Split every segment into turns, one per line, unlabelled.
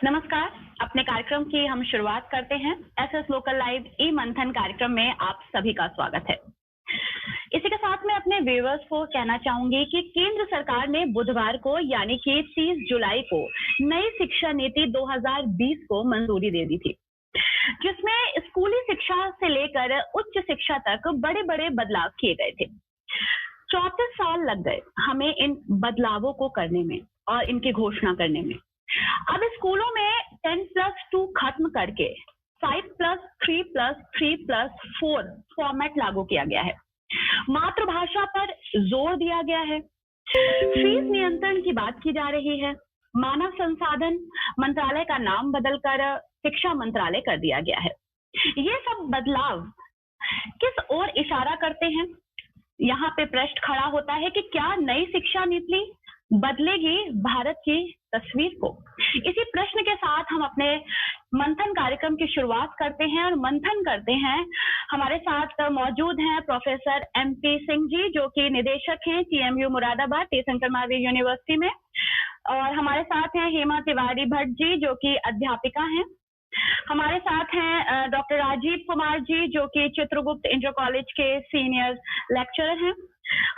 नमस्कार। अपने कार्यक्रम की हम शुरुआत करते हैं। एसएस लोकल लाइव ई मंथन कार्यक्रम में आप सभी का स्वागत है। इसी के साथ मैं अपने व्यूअर्स को कहना चाहूंगी कि केंद्र सरकार ने बुधवार को यानी कि 30 जुलाई को नई शिक्षा नीति 2020 को मंजूरी दे दी थी, जिसमें स्कूली शिक्षा से लेकर उच्च शिक्षा तक बड़े बड़े बदलाव किए गए थे। 34 साल लग गए हमें इन बदलावों को करने में और इनकी घोषणा करने में। अब स्कूलों में 10+2 खत्म करके 5+3+3+4 फॉर्मेट लागू किया गया है। मातृभाषा पर जोर दिया गया है। फीस नियंत्रण की बात की जा रही है। मानव संसाधन मंत्रालय का नाम बदलकर शिक्षा मंत्रालय कर दिया गया है। ये सब बदलाव किस ओर इशारा करते हैं? यहाँ पे प्रश्न खड़ा होता है कि क्या नई शिक्षा नीति बदलेगी भारत की तस्वीर को? इसी प्रश्न के साथ हम अपने मंथन कार्यक्रम की शुरुआत करते हैं और मंथन करते हैं। हमारे साथ मौजूद हैं प्रोफेसर MP सिंह जी, जो कि निदेशक हैं TMU Moradabad, T Shankar Mahavir university में, और हमारे साथ हैं हेमा तिवारी भट्ट जी, जो कि अध्यापिका हैं। हमारे साथ हैं डॉक्टर राजीव कुमार जी, जो कि चित्रगुप्त इंटर कॉलेज के सीनियर लेक्चरर हैं।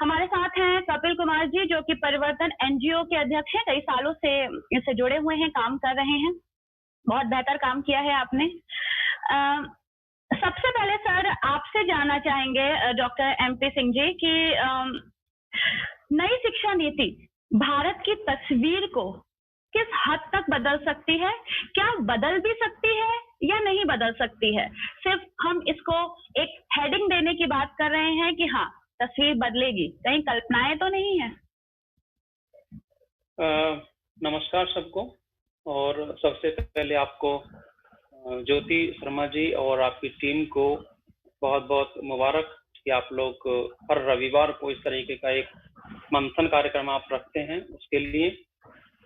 हमारे साथ हैं कपिल कुमार जी, जो कि परिवर्तन NGO के अध्यक्ष हैं। कई सालों से इससे जुड़े हुए हैं, काम कर रहे हैं। बहुत बेहतर काम किया है आपने। सबसे पहले सर आपसे जानना चाहेंगे डॉक्टर MP सिंह जी कि नई शिक्षा नीति भारत की तस्वीर को किस हद तक बदल सकती है? क्या बदल भी सकती है या नहीं बदल सकती है? सिर्फ हम इसको एक हेडिंग देने की बात कर रहे हैं कि हाँ, तस्वीर बदलेगी, कहीं कल्पनाएं तो नहीं है?
नमस्कार सबको। और सबसे पहले आपको ज्योति शर्मा जी और आपकी टीम को बहुत बहुत मुबारक कि आप लोग हर रविवार को इस तरीके का एक मंथन कार्यक्रम आप रखते हैं, उसके लिए।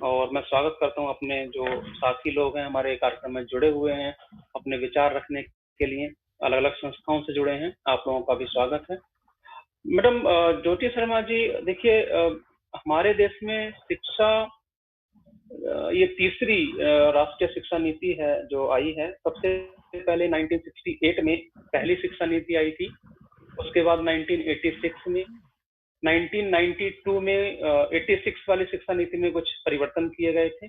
और मैं स्वागत करता हूं अपने जो साथी लोग हैं हमारे कार्यक्रम में जुड़े हुए हैं, अपने विचार रखने के लिए अलग अलग संस्थाओं से जुड़े हैं, आप लोगों का भी स्वागत है। मैडम ज्योति शर्मा जी, देखिए हमारे देश में शिक्षा ये तीसरी राष्ट्रीय शिक्षा नीति है जो आई है। सबसे पहले 1968 में पहली शिक्षा नीति आई थी, उसके बाद 1986 में, 1992 में 86 वाली शिक्षा नीति में कुछ परिवर्तन किए गए थे,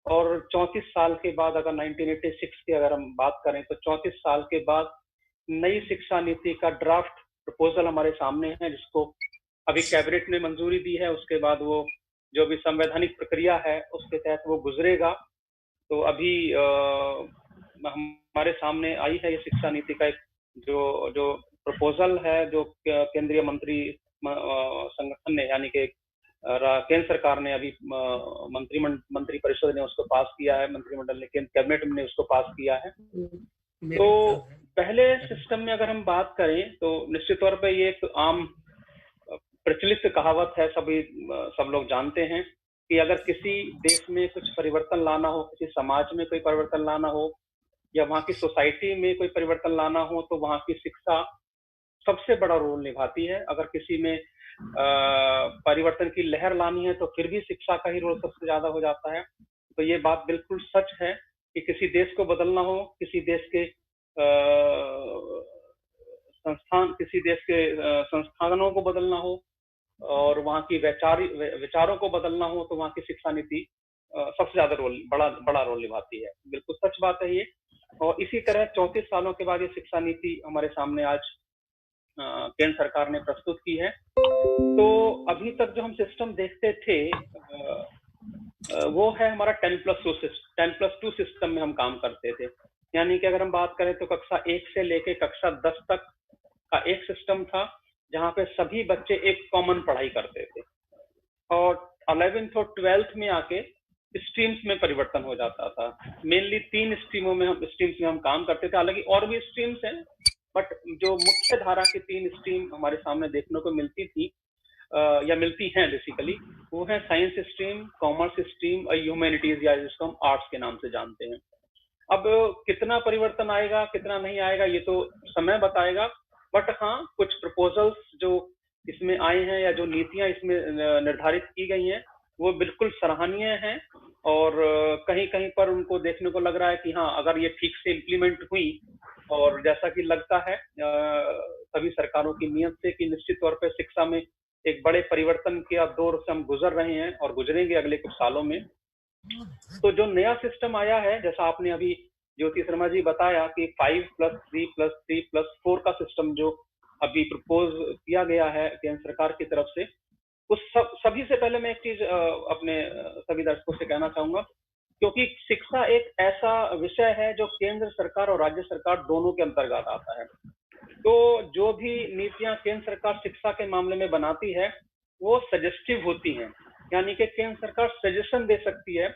और 34 साल के बाद, अगर 1986 की अगर हम बात करें तो 34 साल के बाद नई शिक्षा नीति का ड्राफ्ट प्रपोजल हमारे सामने है, जिसको अभी कैबिनेट ने मंजूरी दी है। उसके बाद वो जो भी संवैधानिक प्रक्रिया है उसके तहत वो गुजरेगा। तो अभी हमारे सामने आई है ये शिक्षा नीति का एक जो प्रपोजल है, जो केंद्रीय मंत्री संगठन ने, यानी कि केंद्र सरकार ने अभी मंत्री परिषद ने उसको पास किया है, मंत्रिमंडल ने, कैबिनेट ने उसको पास किया है। तो पहले सिस्टम में अगर हम बात करें तो निश्चित तौर पे ये एक आम प्रचलित कहावत है, सब लोग जानते हैं कि अगर किसी देश में कुछ परिवर्तन लाना हो, किसी समाज में कोई परिवर्तन लाना हो, या वहाँ की सोसाइटी में कोई परिवर्तन लाना हो, तो वहाँ की शिक्षा सबसे बड़ा रोल निभाती है। अगर किसी में परिवर्तन की लहर लानी है तो फिर भी शिक्षा का ही रोल सबसे ज्यादा हो जाता है। तो ये बात बिल्कुल सच है कि किसी देश को बदलना हो, किसी देश के संस्थानों को बदलना हो, और वहाँ की विचारों को बदलना हो, तो वहाँ की शिक्षा नीति सबसे ज्यादा बड़ा रोल निभाती है। बिल्कुल सच बात है ये। और इसी तरह 34 सालों के बाद ये शिक्षा नीति हमारे सामने आज केंद्र सरकार ने प्रस्तुत की है। तो अभी तक जो हम सिस्टम देखते थे वो है हमारा 10+2 सिस्टम में हम काम करते थे। यानी कि अगर हम बात करें तो कक्षा 1 से लेके कक्षा 10 तक का एक सिस्टम था, जहाँ पे सभी बच्चे एक कॉमन पढ़ाई करते थे, और 11th और 12th में आके स्ट्रीम्स में परिवर्तन हो जाता था। मेनली 3 स्ट्रीम्स में हम काम करते थे। हालांकि और भी स्ट्रीम्स हैं, बट जो मुख्य धारा की 3 स्ट्रीम हमारे सामने देखने को मिलती थी या मिलती हैं बेसिकली, वो है साइंस स्ट्रीम, कॉमर्स स्ट्रीम और ह्यूमैनिटीज, या जिसको हम आर्ट्स के नाम से जानते हैं। अब कितना परिवर्तन आएगा, कितना नहीं आएगा, ये तो समय बताएगा। बट हाँ, कुछ प्रपोजल्स जो इसमें आए हैं या जो नीतियां इसमें निर्धारित की गई हैं वो बिल्कुल सराहनीय हैं। और कहीं कहीं पर उनको देखने को लग रहा है कि हाँ, अगर ये ठीक से इम्प्लीमेंट हुई और जैसा कि लगता है सभी सरकारों की नीयत से कि निश्चित तौर पे शिक्षा में एक बड़े परिवर्तन के दौर से हम गुजर रहे हैं और गुजरेंगे अगले कुछ सालों में। तो जो नया सिस्टम आया है, जैसा आपने अभी ज्योति शर्मा जी बताया कि 5+3+3+4 का सिस्टम जो अभी प्रपोज किया गया है केंद्र सरकार की तरफ से, उस सभी से पहले मैं एक चीज अपने सभी दर्शकों से कहना चाहूंगा, क्योंकि शिक्षा एक ऐसा विषय है जो केंद्र सरकार और राज्य सरकार दोनों के अंतर्गत आता है। तो जो भी नीतियां केंद्र सरकार शिक्षा के मामले में बनाती है वो सजेस्टिव होती हैं, यानी कि केंद्र सरकार सजेशन दे सकती है।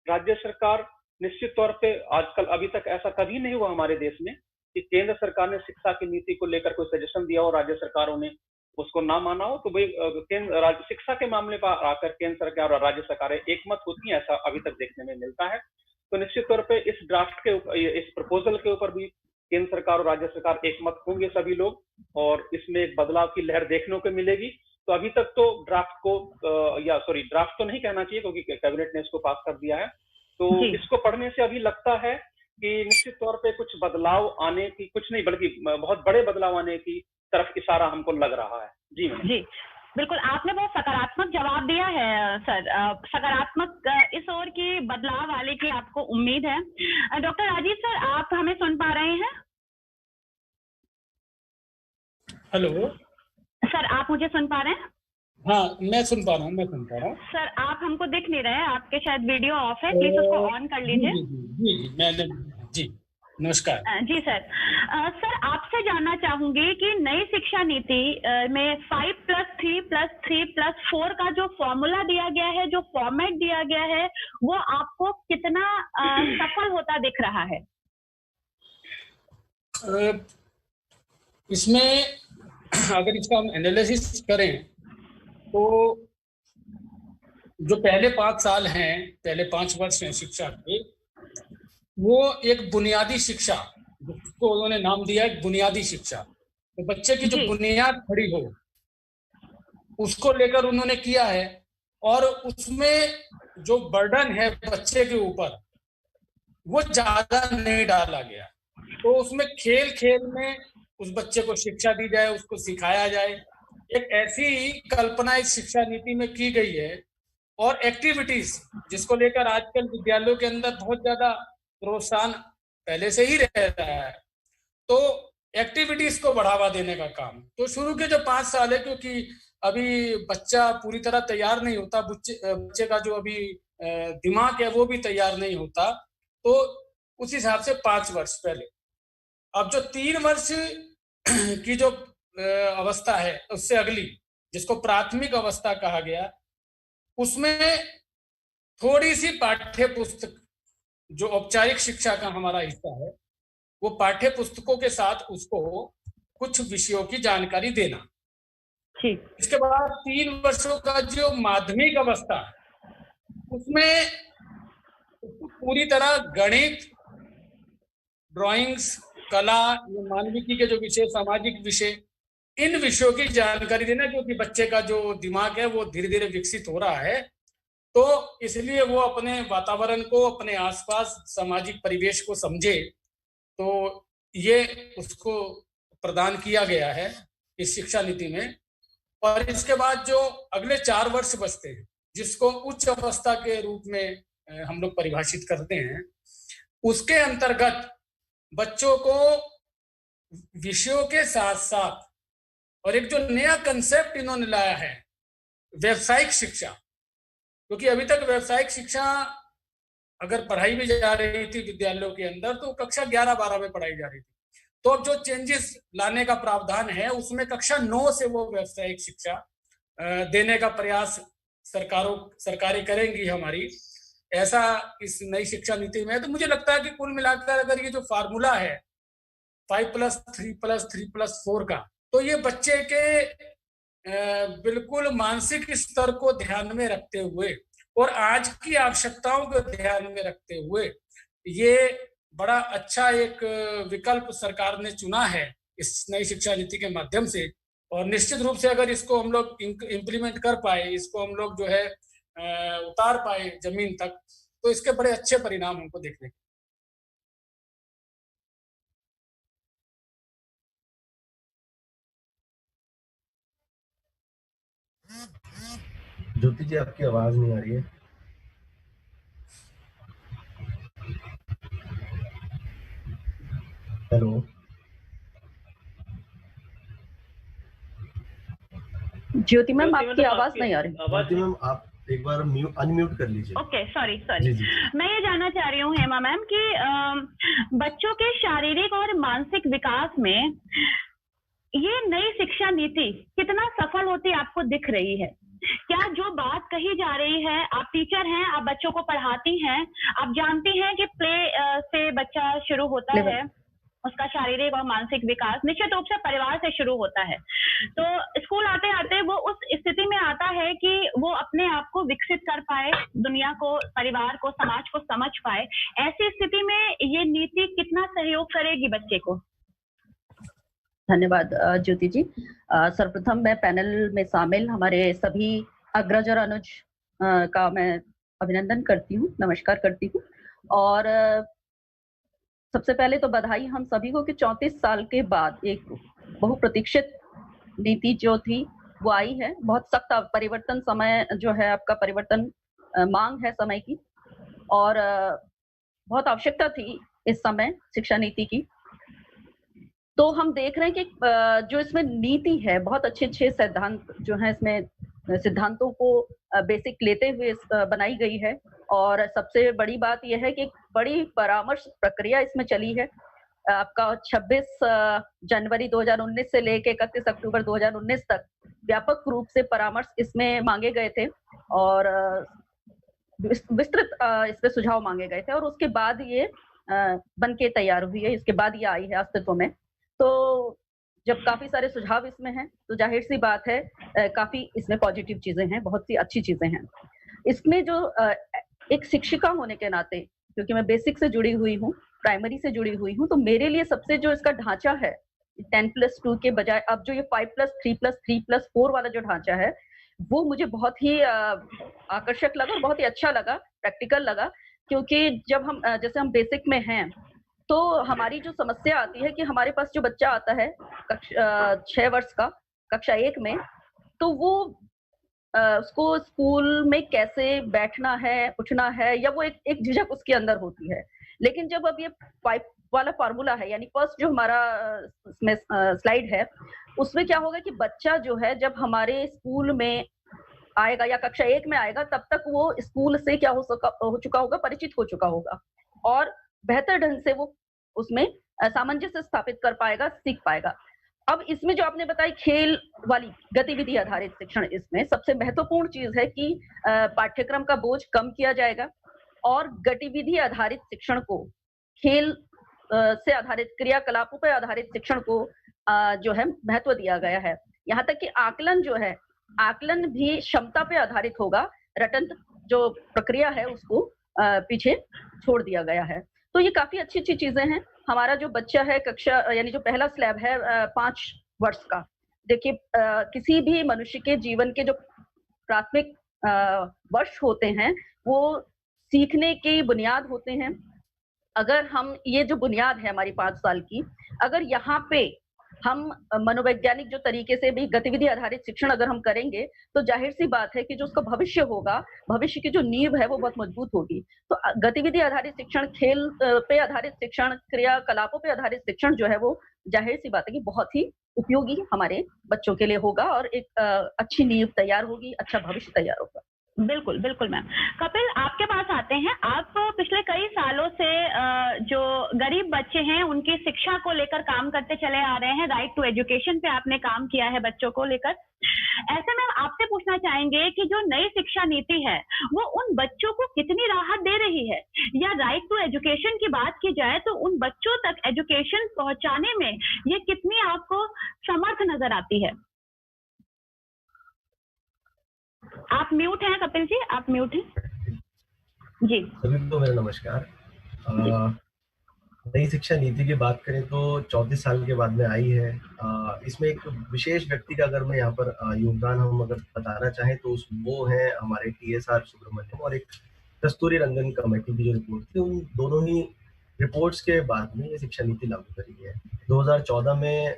राज्य सरकार निश्चित तौर पे आजकल, अभी तक ऐसा कभी नहीं हुआ हमारे देश में कि केंद्र सरकार ने शिक्षा की नीति को लेकर कोई सजेशन दिया और राज्य सरकारों ने उसको ना माना हो। तो भाई केंद्र शिक्षा के मामले पर आकर केंद्र सरकार और राज्य सरकारें एक मत होती हैं, ऐसा अभी तक देखने में मिलता है। तो निश्चित तौर पे इस ड्राफ्ट के ऊपर, इस प्रपोजल के ऊपर भी केंद्र सरकार और राज्य सरकार एक मत होंगे सभी लोग, और इसमें एक बदलाव की लहर देखने को मिलेगी। तो अभी तक तो ड्राफ्ट को ड्राफ्ट तो नहीं कहना चाहिए क्योंकि कैबिनेट ने इसको पास कर दिया है। तो इसको पढ़ने से अभी लगता है कि निश्चित तौर पे कुछ बदलाव आने की, कुछ नहीं बल्कि बहुत बड़े बदलाव आने की तरफ इशारा हमको लग रहा है। जी
जी बिल्कुल, आपने बहुत सकारात्मक जवाब दिया है सर। सकारात्मक इस ओर की बदलाव वाले की आपको उम्मीद है। डॉक्टर राजीव सर, आप हमें सुन पा रहे हैं?
हेलो
सर, आप मुझे सुन पा रहे हैं?
हाँ, मैं सुन पा रहा हूँ।
सर, आप हमको दिख नहीं रहे हैं, आपके शायद वीडियो ऑफ है, प्लीज उसको ऑन कर लीजिए।
जी नमस्कार।
जी सर, सर आपसे जानना चाहूंगी कि नई शिक्षा नीति में 5+3+3+4 का जो फॉर्मूला दिया गया है, जो फॉर्मेट दिया गया है, वो आपको कितना सफल होता दिख रहा है?
इसमें अगर इसका हम एनालिसिस करें तो जो पहले 5 साल हैं, पहले 5 वर्ष हैं शिक्षा के, वो एक बुनियादी शिक्षा, जिसको उन्होंने नाम दिया है बुनियादी शिक्षा, तो बच्चे की जो बुनियाद खड़ी हो उसको लेकर उन्होंने किया है। और उसमें जो बर्डन है बच्चे के ऊपर वो ज्यादा नहीं डाला गया। तो उसमें खेल खेल में उस बच्चे को शिक्षा दी जाए, उसको सिखाया जाए, एक ऐसी कल्पना इस शिक्षा नीति में की गई है। और एक्टिविटीज जिसको लेकर आजकल विद्यालयों के अंदर बहुत ज्यादा प्रोत्साहन पहले से ही रह रहा है, तो एक्टिविटीज को बढ़ावा देने का काम। तो शुरू के जो 5 साल है, क्योंकि अभी बच्चा पूरी तरह तैयार नहीं होता, बच्चे का जो अभी दिमाग है वो भी तैयार नहीं होता, तो उस हिसाब से 5 वर्ष पहले। अब जो 3 वर्ष की जो अवस्था है उससे अगली, जिसको प्राथमिक अवस्था कहा गया, उसमें थोड़ी सी पाठ्य पुस्तक, जो औपचारिक शिक्षा का हमारा हिस्सा है, वो पाठ्य पुस्तकों के साथ उसको कुछ विषयों की जानकारी देना। इसके बाद 3 वर्षों का जो माध्यमिक अवस्था है, उसमें पूरी तरह गणित, ड्राइंग्स, कला, मानविकी के जो विषय, सामाजिक विषय, इन विषयों की जानकारी देना, क्योंकि बच्चे का जो दिमाग है वो धीरे धीरे विकसित हो रहा है। तो इसलिए वो अपने वातावरण को, अपने आसपास सामाजिक परिवेश को समझे, तो ये उसको प्रदान किया गया है इस शिक्षा नीति में। और इसके बाद जो अगले 4 वर्ष बचते हैं, जिसको उच्च अवस्था के रूप में हम लोग परिभाषित करते हैं, उसके अंतर्गत बच्चों को विषयों के साथ साथ, और एक जो नया कंसेप्ट इन्होंने लाया है, व्यावसायिक शिक्षा, क्योंकि अभी तक व्यावसायिक शिक्षा अगर पढ़ाई भी जा रही थी विद्यालयों के अंदर, तो कक्षा 11-12 में पढ़ाई जा रही थी। तो अब जो चेंजेस लाने का प्रावधान है, उसमें कक्षा 9 से वो व्यावसायिक शिक्षा देने का प्रयास सरकारें करेंगी हमारी, ऐसा इस नई शिक्षा नीति में है। तो मुझे लगता है कि कुल मिलाकर अगर ये जो फार्मूला है 5+3+3+4 का, तो ये बच्चे के बिल्कुल मानसिक स्तर को ध्यान में रखते हुए और आज की आवश्यकताओं को ध्यान में रखते हुए ये बड़ा अच्छा एक विकल्प सरकार ने चुना है इस नई शिक्षा नीति के माध्यम से। और निश्चित रूप से अगर इसको हम लोग इम्प्लीमेंट कर पाए, इसको हम लोग जो है उतार पाए जमीन तक, तो इसके बड़े अच्छे परिणाम हमको देखने को।
ज्योति जी, आपकी आवाज नहीं आ रही है। हेलो
ज्योति मैम, आपकी आवाज नहीं आ रही।
ज्योति मैम, आप एक बार अनम्यूट कर लीजिए।
Okay, sorry.
जी जी।
मैं ये जानना चाह रही हूँ हेमा मैम कि बच्चों के शारीरिक और मानसिक विकास में ये नई शिक्षा नीति कितना सफल होती आपको दिख रही है? क्या जो बात कही जा रही है, आप टीचर हैं, आप बच्चों को पढ़ाती हैं, आप जानती हैं कि प्ले से बच्चा शुरू होता है, उसका शारीरिक और मानसिक विकास निश्चित रूप से परिवार से शुरू होता है। तो स्कूल आते आते वो उस स्थिति में आता है कि वो अपने आप को विकसित कर पाए, दुनिया को, परिवार को, समाज को समझ पाए। ऐसी स्थिति में ये नीति कितना सहयोग करेगी बच्चे को?
धन्यवाद ज्योति जी। सर्वप्रथम मैं पैनल में शामिल हमारे सभी अग्रज और अनुज का मैं अभिनंदन करती हूँ, नमस्कार करती हूँ। और सबसे पहले तो बधाई हम सभी को कि 34 साल के बाद एक बहुप्रतीक्षित नीति जो थी वो आई है। बहुत सख्त परिवर्तन समय जो है आपका परिवर्तन मांग है समय की, और बहुत आवश्यकता थी इस समय शिक्षा नीति की। तो हम देख रहे हैं कि जो इसमें नीति है, बहुत अच्छे सिद्धांत जो है इसमें सिद्धांतों को बेसिक लेते हुए बनाई गई है। और सबसे बड़ी बात यह है कि एक बड़ी परामर्श प्रक्रिया इसमें चली है। आपका 26 जनवरी 2019 से लेकर 31 अक्टूबर 2019 तक व्यापक रूप से परामर्श इसमें मांगे गए थे और विस्तृत इस पे सुझाव मांगे गए थे, और उसके बाद ये बन के तैयार हुई है, इसके बाद ये आई है अस्तित्व में। तो जब काफी सारे सुझाव इसमें हैं तो जाहिर सी बात है काफी इसमें पॉजिटिव चीजें हैं, बहुत सी अच्छी चीजें हैं इसमें। जो एक शिक्षिका होने के नाते, क्योंकि मैं बेसिक से जुड़ी हुई हूँ, प्राइमरी से जुड़ी हुई हूँ, तो मेरे लिए सबसे जो इसका ढांचा है 10+2 के बजाय अब जो ये 5+3+3+4 वाला जो ढांचा है वो मुझे बहुत ही आकर्षक लगा और बहुत ही अच्छा लगा, प्रैक्टिकल लगा। क्योंकि जब हम जैसे हम बेसिक में हैं तो हमारी जो समस्या आती है कि हमारे पास जो बच्चा आता है 6 वर्ष का कक्षा 1 में, तो वो उसको स्कूल में कैसे बैठना है, उठना है, या वो एक झिझक उसके अंदर होती है। लेकिन जब अब ये 5 वाला फार्मूला है, यानी फर्स्ट जो हमारा इसमें स्लाइड है, उसमें क्या होगा कि बच्चा जो है जब हमारे स्कूल में आएगा या कक्षा 1 में आएगा, तब तक वो स्कूल से क्या हो चुका होगा, परिचित हो चुका होगा, और बेहतर ढंग से वो उसमें सामंजस्य स्थापित कर पाएगा, सीख पाएगा। अब इसमें जो आपने बताई खेल वाली गतिविधि आधारित शिक्षण, इसमें सबसे महत्वपूर्ण चीज है कि पाठ्यक्रम का बोझ कम किया जाएगा और गतिविधि आधारित शिक्षण को, खेल से आधारित क्रियाकलापों पर आधारित शिक्षण को जो है महत्व दिया गया है। यहाँ तक कि आकलन जो है, आकलन भी क्षमता पे आधारित होगा, रटन जो प्रक्रिया है उसको पीछे छोड़ दिया गया है। तो ये काफी अच्छी चीजें हैं। हमारा जो बच्चा है कक्षा, यानी जो पहला स्लैब है 5 वर्ष का, देखिए किसी भी मनुष्य के जीवन के जो प्राथमिक वर्ष होते हैं वो सीखने की बुनियाद होते हैं। अगर हम ये जो बुनियाद है हमारी 5 साल की, अगर यहाँ पे हम मनोवैज्ञानिक जो तरीके से भी गतिविधि आधारित शिक्षण अगर हम करेंगे तो जाहिर सी बात है कि जो उसका भविष्य होगा, भविष्य की जो नींव है वो बहुत मजबूत होगी। तो गतिविधि आधारित शिक्षण, खेल पे आधारित शिक्षण, क्रियाकलापों पे आधारित शिक्षण जो है वो जाहिर सी बात है कि बहुत ही उपयोगी हमारे बच्चों के लिए होगा और एक अच्छी नींव तैयार होगी, अच्छा भविष्य तैयार होगा।
बिल्कुल बिल्कुल मैम। कपिल, आपके पास आते हैं। आप तो पिछले कई सालों से जो गरीब बच्चे हैं उनकी शिक्षा को लेकर काम करते चले आ रहे हैं। राइट टू एजुकेशन पे आपने काम किया है बच्चों को लेकर। ऐसे में आपसे पूछना चाहेंगे कि जो नई शिक्षा नीति है वो उन बच्चों को कितनी राहत दे रही है, या राइट टू एजुकेशन की बात की जाए तो उन बच्चों तक एजुकेशन पहुंचाने में ये कितनी आपको समर्थ नजर आती है? आप म्यूट हैं कपिल जी, आप म्यूट हैं जी।
सभी को मेरा नमस्कार। नई शिक्षा नीति की बात करें तो 34 साल के बाद में आई है। इसमें एक विशेष व्यक्ति का अगर मैं यहाँ पर योगदान हम अगर बताना चाहें तो वो है हमारे TSR सुब्रमण्यम, और एक कस्तूरी रंगन कमेटी की जो रिपोर्ट थी, उन दोनों ही रिपोर्ट्स के बाद में ये शिक्षा नीति लागू करी गई है। 2014 में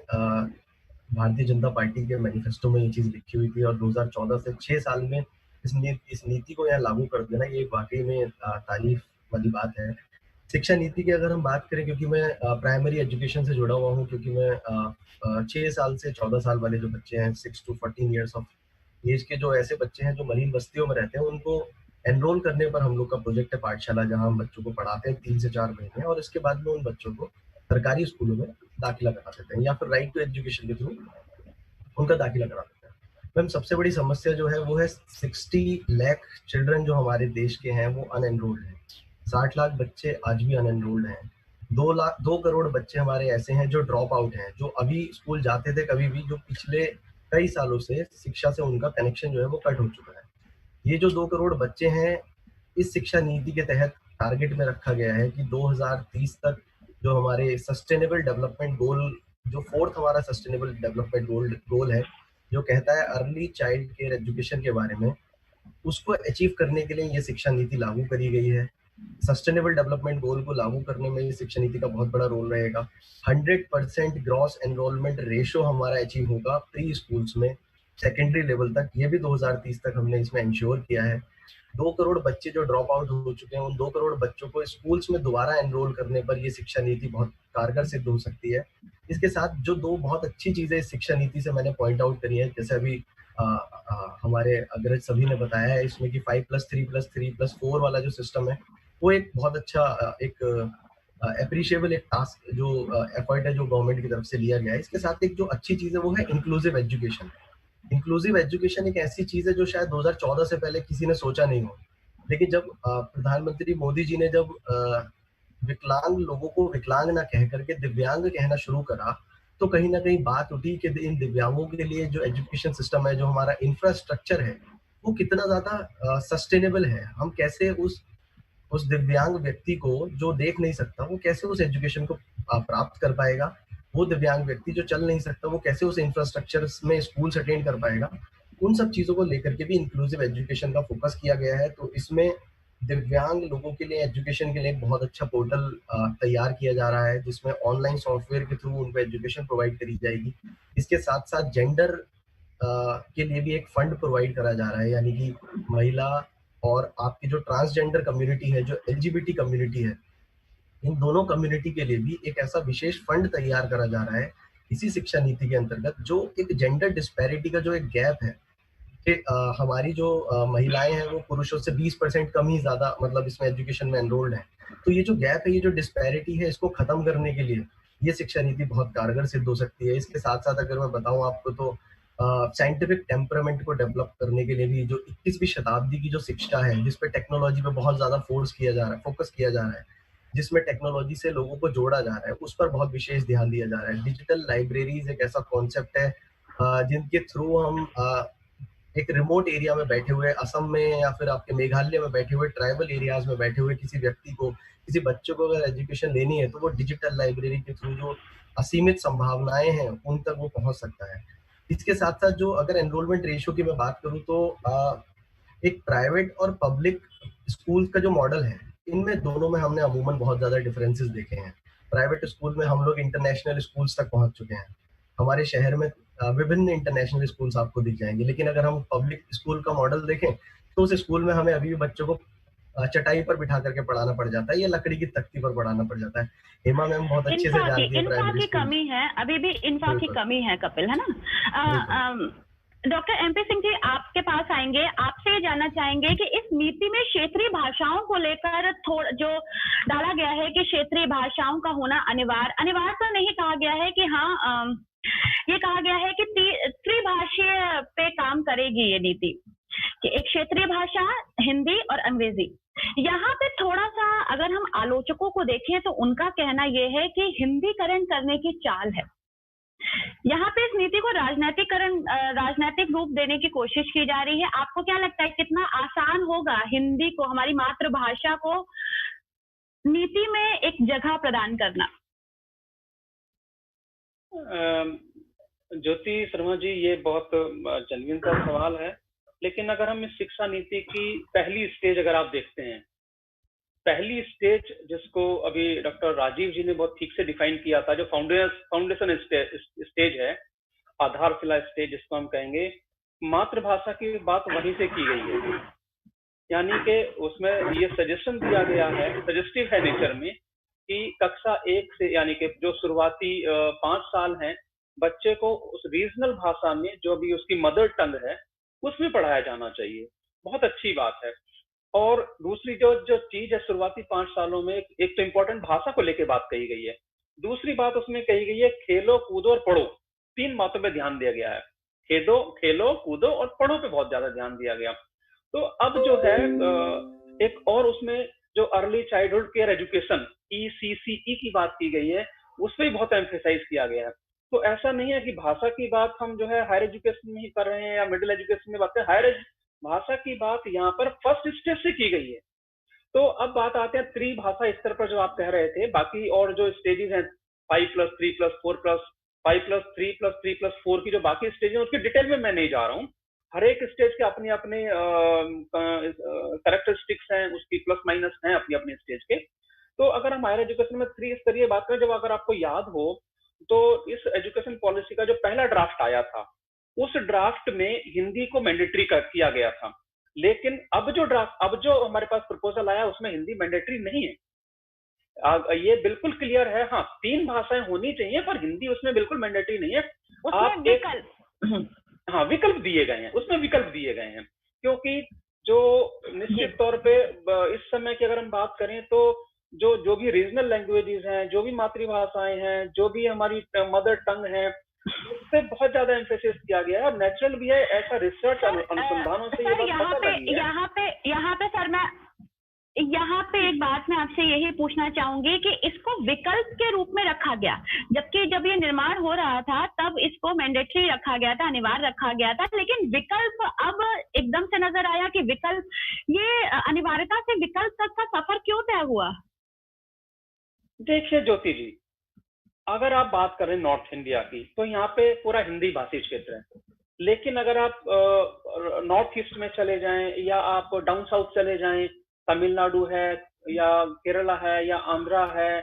भारतीय जनता पार्टी के मैनिफेस्टो में ये चीज लिखी हुई थी और 2014 से 6 साल में इस नीति को यहाँ लागू कर देना, ये वाकई में तारीफ वाली बात है। शिक्षा नीति की अगर हम बात करें, क्योंकि मैं प्राइमरी एजुकेशन से जुड़ा हुआ हूँ, क्योंकि मैं 6 साल से 14 साल वाले जो बच्चे हैं, 6 to 14 ईयर्स ऑफ एज के जो ऐसे बच्चे हैं जो मलिन बस्तियों में रहते हैं, उनको एनरोल करने पर हम लोग का प्रोजेक्ट है पाठशाला, जहाँ हम बच्चों को पढ़ाते हैं 3 से 4 महीने, और इसके बाद में उन बच्चों को सरकारी स्कूलों में दाखिला करा देते हैं या फिर राइट टू एजुकेशन के थ्रू उनका दाखिला करा देते हैं। मैम, सबसे बड़ी समस्या जो है वो है 60 लाख चिल्ड्रन जो हमारे देश के हैं वो अनएनरोल्ड हैं। 60 लाख बच्चे आज भी अनएनरोल्ड हैं। 2 करोड़ बच्चे हमारे ऐसे हैं जो ड्रॉप आउट हैं, जो अभी स्कूल जाते थे कभी भी, जो पिछले कई सालों से शिक्षा से उनका कनेक्शन जो है वो कट हो चुका है। ये जो 2 करोड़ बच्चे हैं, इस शिक्षा नीति के तहत टारगेट में रखा गया है कि 2030 तक जो हमारे सस्टेनेबल डेवलपमेंट गोल, जो 4th हमारा सस्टेनेबल डेवलपमेंट गोल है, जो कहता है अर्ली चाइल्ड केयर एजुकेशन के बारे में, उसको अचीव करने के लिए ये शिक्षा नीति लागू करी गई है। सस्टेनेबल डेवलपमेंट गोल को लागू करने में ये शिक्षा नीति का बहुत बड़ा रोल रहेगा। 100% ग्रॉस एनरोलमेंट रेशो हमारा अचीव होगा प्री स्कूल्स में सेकेंडरी लेवल तक, ये भी 2030 तक हमने इसमें इंश्योर किया है। 2 करोड़ बच्चे जो ड्रॉप आउट हो चुके हैं, उन 2 करोड़ बच्चों को स्कूल्स में दोबारा एनरोल करने पर ये शिक्षा नीति बहुत कारगर सिद्ध हो सकती है। इसके साथ जो 2 बहुत अच्छी चीजें इस शिक्षा नीति से मैंने पॉइंट आउट करी है, जैसे अभी हमारे अग्रज सभी ने बताया है, इसमें कि 5+3+3+4 वाला जो सिस्टम है, वो एक बहुत अच्छा एक अप्रिशिएबल एक टास्क जो एफर्ट है जो गवर्नमेंट की तरफ से लिया गया है। इसके साथ एक जो अच्छी चीज है वो है इंक्लूसिव एजुकेशन। इंक्लूसिव एजुकेशन एक ऐसी चीज है जो शायद 2014 से पहले किसी ने सोचा नहीं हो, लेकिन जब प्रधानमंत्री मोदी जी ने जब विकलांग लोगों को विकलांग ना कह करके दिव्यांग कहना शुरू करा, तो कहीं ना कहीं बात उठी कि इन दिव्यांगों के लिए जो एजुकेशन सिस्टम है, जो हमारा इंफ्रास्ट्रक्चर है, वो कितना ज्यादा सस्टेनेबल है। हम कैसे उस दिव्यांग व्यक्ति को जो देख नहीं सकता, वो कैसे उस एजुकेशन को प्राप्त कर पाएगा। वो दिव्यांग व्यक्ति जो चल नहीं सकता, वो कैसे उस इंफ्रास्ट्रक्चर में स्कूल्स अटेंड कर पाएगा। उन सब चीजों को लेकर के भी इंक्लूसिव एजुकेशन का फोकस किया गया है। तो इसमें दिव्यांग लोगों के लिए एजुकेशन के लिए एक बहुत अच्छा पोर्टल तैयार किया जा रहा है, जिसमें ऑनलाइन सॉफ्टवेयर के थ्रू उनको एजुकेशन प्रोवाइड करी जाएगी। इसके साथ साथ जेंडर के लिए भी एक फंड प्रोवाइड करा जा रहा है, यानी कि महिला और आपकी जो ट्रांसजेंडर कम्युनिटी है, जो LGBT कम्युनिटी है, इन दोनों कम्युनिटी के लिए भी एक ऐसा विशेष फंड तैयार करा जा रहा है इसी शिक्षा नीति के अंतर्गत, जो एक जेंडर डिस्पैरिटी का जो एक गैप है कि हमारी जो महिलाएं हैं वो पुरुषों से 20% कम ही ज्यादा मतलब इसमें एजुकेशन में एनरोल्ड है। तो ये जो गैप है, ये जो डिस्पैरिटी है, इसको खत्म करने के लिए ये शिक्षा नीति बहुत कारगर सिद्ध हो सकती है। इसके साथ साथ अगर मैं बताऊं आपको, तो साइंटिफिक टेम्परामेंट को डेवलप करने के लिए भी जो 21वीं शताब्दी की जो शिक्षा है, जिसपे टेक्नोलॉजी पे बहुत ज्यादा फोकस किया जा रहा है, जिसमें टेक्नोलॉजी से लोगों को जोड़ा जा रहा है, उस पर बहुत विशेष ध्यान दिया जा रहा है। डिजिटल लाइब्रेरीज एक ऐसा कॉन्सेप्ट है जिनके थ्रू हम एक रिमोट एरिया में बैठे हुए, असम में या फिर आपके मेघालय में बैठे हुए, ट्राइबल एरियाज में बैठे हुए किसी व्यक्ति को, किसी बच्चों को अगर एजुकेशन लेनी है, तो वो डिजिटल लाइब्रेरी के थ्रू जो असीमित संभावनाएं हैं उन तक वो पहुंच सकता है। इसके साथ साथ जो अगर एनरोलमेंट रेशियो की मैं बात करूं, तो एक प्राइवेट और पब्लिक स्कूल का जो मॉडल है, इनमें दोनों में हमने अमूमन बहुत ज्यादा डिफरेंसेस देखे हैं। प्राइवेट स्कूल में हम लोग इंटरनेशनल स्कूल्स तक पहुंच चुके हैं। हमारे शहर में विभिन्न इंटरनेशनल स्कूल्स आपको दिख जाएंगे, लेकिन अगर हम पब्लिक स्कूल का मॉडल देखें, तो उस स्कूल में हमें अभी भी बच्चों को चटाई पर बिठा करके पढ़ाना पड़ जाता है या लकड़ी की तख्ती पर पढ़ाना पड़ जाता है। हेमा मैम बहुत अच्छे से जानती है
प्राइमरी की कमी है, अभी भी इंफ्रा की कमी है कपिल, है ना। डॉक्टर MP सिंह जी, आपके पास आएंगे, आपसे जानना चाहेंगे कि इस नीति में क्षेत्रीय भाषाओं को लेकर जो डाला गया है कि क्षेत्रीय भाषाओं का होना अनिवार्य तो नहीं कहा गया है कि हाँ, ये कहा गया है कि त्रिभाषीय पे काम करेगी ये नीति, कि एक क्षेत्रीय भाषा हिंदी और अंग्रेजी। यहाँ पे थोड़ा सा अगर हम आलोचकों को देखें तो उनका कहना यह है कि हिंदीकरण करने की चाल है। यहाँ पे इस नीति को राजनीतिक रूप देने की कोशिश की जा रही है। आपको क्या लगता है कितना आसान होगा हिंदी को, हमारी मातृभाषा को नीति में एक जगह प्रदान करना?
ज्योति शर्मा जी, ये बहुत जेन्युइन सा सवाल है, लेकिन अगर हम इस शिक्षा नीति की पहली स्टेज अगर आप देखते हैं, पहली स्टेज जिसको अभी डॉक्टर राजीव जी ने बहुत ठीक से डिफाइन किया था, जो फाउंडेशन स्टेज है, आधारशिला स्टेज जिसको हम कहेंगे, मातृभाषा की बात वहीं से की गई है। यानी कि उसमें ये सजेशन दिया गया है, सजेस्टिव है नेचर में, कि कक्षा 1 से यानी कि जो शुरुआती 5 साल हैं, बच्चे को उस रीजनल भाषा में जो भी उसकी मदर टंग है उसमें पढ़ाया जाना चाहिए। बहुत अच्छी बात है। और दूसरी जो चीज है, शुरुआती 5 सालों में एक तो इम्पोर्टेंट भाषा को लेकर बात कही गई है। दूसरी बात उसमें कही गई है खेलो कूदो और पढ़ो, 3 बातों पे ध्यान दिया गया है। खेलो कूदो और पढ़ो पे बहुत ज्यादा ध्यान दिया गया। तो अब जो है एक और उसमें जो early childhood care education ECCE की बात की गई है, उस पर बहुत एम्फेसाइज किया गया है। तो ऐसा नहीं है कि भाषा की बात हम जो है हायर एजुकेशन में ही कर रहे हैं या मिडिल एजुकेशन में बात करें, भाषा की बात यहाँ पर फर्स्ट स्टेज से की गई है। तो अब बात आते हैं त्रिभाषा स्तर पर जो आप कह रहे थे, बाकी और जो स्टेजेस हैं 5+3+4+, 5+3+3+4 की जो बाकी स्टेज है उसकी डिटेल में मैं नहीं जा रहा हूँ। हर एक स्टेज के अपने अपने कैरेक्टरिस्टिक्स हैं, उसकी प्लस माइनस हैं अपनी अपनी स्टेज के। तो अगर हम हायर एजुकेशन में त्रिस्तरीय बात करें, जब अगर आपको याद हो तो इस एजुकेशन पॉलिसी का जो पहला ड्राफ्ट आया था, उस ड्राफ्ट में हिंदी को मैंडेटरी किया गया था। लेकिन अब जो हमारे पास प्रपोजल आया उसमें हिंदी मैंडेटरी नहीं है। ये बिल्कुल क्लियर है, हाँ 3 भाषाएं होनी चाहिए पर हिंदी उसमें बिल्कुल मैंडेटरी नहीं है। हाँ विकल्प दिए गए हैं, उसमें विकल्प दिए गए हैं, क्योंकि जो निश्चित तौर पे इस समय की अगर हम बात करें तो जो भी रीजनल लैंग्वेजेस हैं, जो भी मातृभाषाएं हैं, जो भी हमारी मदर टंग है, उस पे बहुत ज्यादा एम्फेसिस किया गया है और नेचुरल भी है। ऐसा रिसर्च अनुसंधानों से ये बात पता लगी है।
यहाँ पे सर मैं यहाँ पे एक बात मैं आपसे यही पूछना चाहूंगी कि इसको विकल्प के रूप में रखा गया, जबकि जब ये निर्माण हो रहा था तब इसको मैंडेटरी रखा गया था, अनिवार्य रखा गया था, लेकिन विकल्प अब एकदम से नजर आया कि विकल्प, ये अनिवार्यता से विकल्प तक का सफर क्यों तय हुआ?
देखिए ज्योति जी, अगर आप बात करें नॉर्थ इंडिया की तो यहाँ पे पूरा हिंदी भाषी क्षेत्र है, लेकिन अगर आप नॉर्थ ईस्ट में चले जाएं या आप डाउन साउथ चले जाएं, तमिलनाडु है या केरला है या आंध्रा है,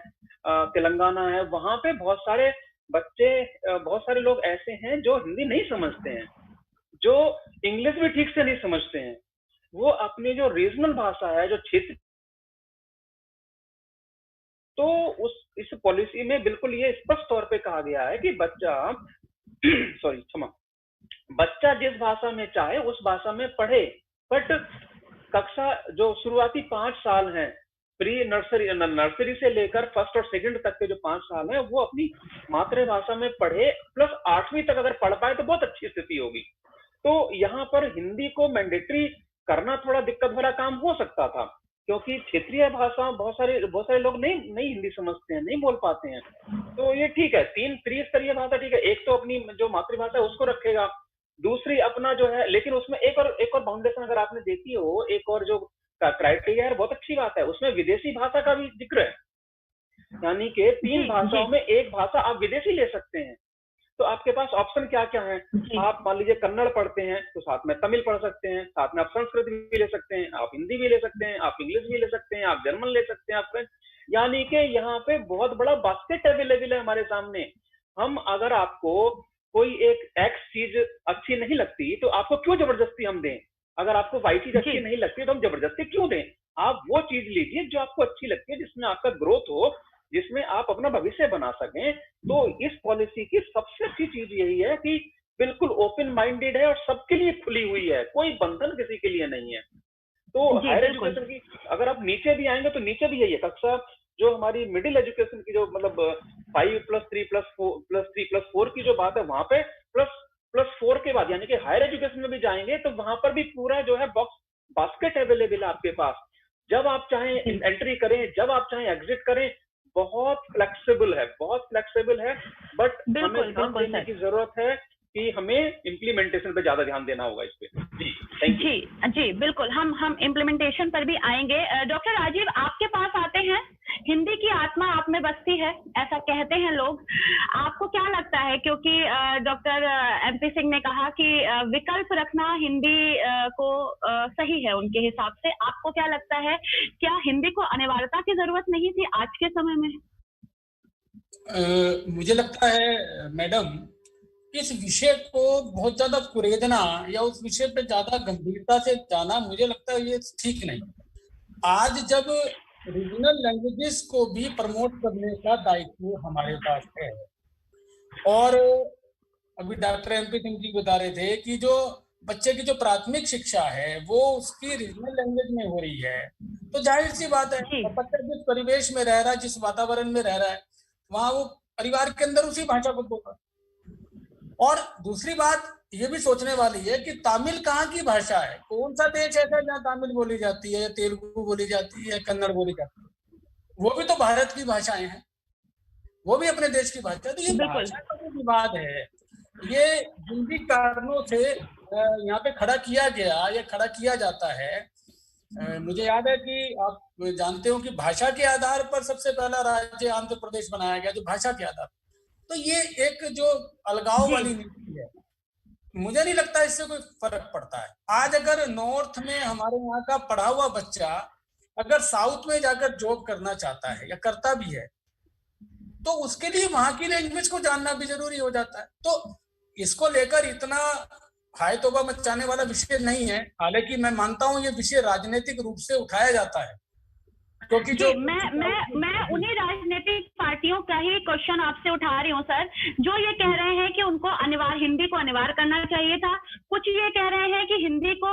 तेलंगाना है, वहां पे बहुत सारे बच्चे, बहुत सारे लोग ऐसे हैं जो हिंदी नहीं समझते हैं, जो इंग्लिश भी ठीक से नहीं समझते हैं। वो अपनी जो रीजनल भाषा है, जो क्षेत्र, तो इस पॉलिसी में बिल्कुल ये स्पष्ट तौर पे कहा गया है कि बच्चा जिस भाषा में चाहे उस भाषा में पढ़े, बट कक्षा जो शुरुआती 5 साल हैं, प्री नर्सरी से लेकर फर्स्ट और सेकंड तक के जो 5 साल हैं, वो अपनी मातृभाषा में पढ़े, प्लस 8वीं तक अगर पढ़ पाए तो बहुत अच्छी स्थिति होगी। तो यहाँ पर हिंदी को मैंडेटरी करना थोड़ा दिक्कत वाला काम हो सकता था, क्योंकि क्षेत्रीय भाषा बहुत सारे लोग नहीं हिंदी समझते हैं, नहीं बोल पाते हैं। तो ये ठीक है, 3 त्रिस्तरीय भाषा ठीक है, एक तो अपनी जो मातृभाषा है उसको रखेगा, दूसरी अपना जो है, लेकिन उसमें एक और बाउंडेशन अगर आपने देखी हो, एक और जो क्राइटेरिया है, बहुत अच्छी बात है, उसमें विदेशी भाषा का भी जिक्र है, यानी कि 3 भाषाओं में एक भाषा आप विदेशी ले सकते हैं। तो आपके पास ऑप्शन क्या क्या है, आप मान लीजिए कन्नड़ पढ़ते हैं तो साथ में तमिल पढ़ सकते हैं, साथ में आप संस्कृत भी ले सकते हैं, आप हिंदी भी ले सकते हैं, आप इंग्लिश भी ले सकते हैं, आप जर्मन ले सकते हैं, आप फ्रेंच, यानी कि यहाँ पे बहुत बड़ा बास्केट अवेलेबल है हमारे सामने। हम अगर आपको कोई एक एक्स चीज अच्छी नहीं लगती तो आपको क्यों जबरदस्ती हम दें, अगर आपको वाई चीज अच्छी नहीं लगती तो हम जबरदस्ती क्यों दें? आप वो चीज लीजिए जो आपको अच्छी लगती है, जिसमें आपका ग्रोथ हो, जिसमें आप अपना भविष्य बना सकें। तो इस पॉलिसी की सबसे अच्छी चीज यही है कि बिल्कुल ओपन माइंडेड है और सबके लिए खुली हुई है, कोई बंधन किसी के लिए नहीं है। तो हायर एजुकेशन की अगर आप नीचे भी आएंगे तो नीचे भी यही है, कक्षा जो हमारी मिडिल एजुकेशन की जो मतलब 5+3+4 की जो बात है, वहां पे +4 के बाद यानी कि हायर एजुकेशन में भी जाएंगे तो वहां पर भी पूरा जो है बास्केट अवेलेबल है आपके पास। जब आप चाहें एंट्री करें, जब आप चाहें एग्जिट करें, बहुत फ्लेक्सिबल है, बट हमें ध्यान देने की जरूरत है कि हमें इम्प्लीमेंटेशन पे ज्यादा ध्यान देना होगा इस पे। जी थैंक यू।
जी बिल्कुल, हम इम्प्लीमेंटेशन पर भी आएंगे। डॉक्टर राजीव, आपके पास आते हैं हिंदी की आत्मा आप में बसती है, ऐसा कहते हैं लोग। आपको क्या लगता है, क्योंकि डॉक्टर MP सिंह ने कहा कि विकल्प रखना हिंदी को सही है उनके हिसाब से, आपको क्या लगता है, क्या हिंदी को अनिवार्यता की जरूरत नहीं थी आज के समय में?
मुझे लगता है मैडम, इस विषय को बहुत ज्यादा कुरेदना या उस विषय पे ज्यादा गंभीरता से जाना, मुझे लगता है ये ठीक नहीं। आज जब रीजनल लैंग्वेजेस को भी प्रमोट करने का दायित्व हमारे पास है, और अभी डॉक्टर MP सिंह जी बता रहे थे कि जो बच्चे की जो प्राथमिक शिक्षा है वो उसकी रीजनल लैंग्वेज में हो रही है, तो जाहिर सी बात है बच्चा जिस परिवेश में रह रहा है, जिस वातावरण में रह रहा है, वहां वो परिवार के अंदर उसी भाषा को बोलता। और दूसरी बात ये भी सोचने वाली है कि तमिल कहाँ की भाषा है, कौन सा देश ऐसा है जहाँ तमिल बोली जाती है, तेलुगु बोली जाती है, कन्नड़ बोली जाती है, वो भी तो भारत की भाषाएं हैं, वो भी अपने देश की भाषा है। तो ये भाषा का जो विवाद है, ये जिन भी कारणों से यहाँ पे खड़ा किया गया या खड़ा किया जाता है। मुझे याद है कि आप जानते हो कि भाषा के आधार पर सबसे पहला राज्य आंध्र प्रदेश बनाया गया, जो भाषा के आधार। तो ये एक जो अलगाव वाली नीति है, मुझे नहीं लगता इससे कोई फर्क पड़ता है। आज अगर नॉर्थ में हमारे यहाँ का पढ़ा हुआ बच्चा अगर साउथ में जाकर जॉब करना चाहता है या करता भी है, तो उसके लिए वहां की लैंग्वेज को जानना भी जरूरी हो जाता है। तो इसको लेकर इतना हाय तौबा मचाने वाला विषय नहीं है। हालांकि मैं मानता हूँ ये विषय राजनीतिक रूप से उठाया जाता है, क्योंकि जो
मैं उन्हीं राजनीतिक पार्टियों का ही क्वेश्चन आपसे उठा रही हूँ सर, जो ये कह रहे हैं कि उनको हिंदी को अनिवार्य करना चाहिए था। कुछ ये कह रहे हैं कि हिंदी को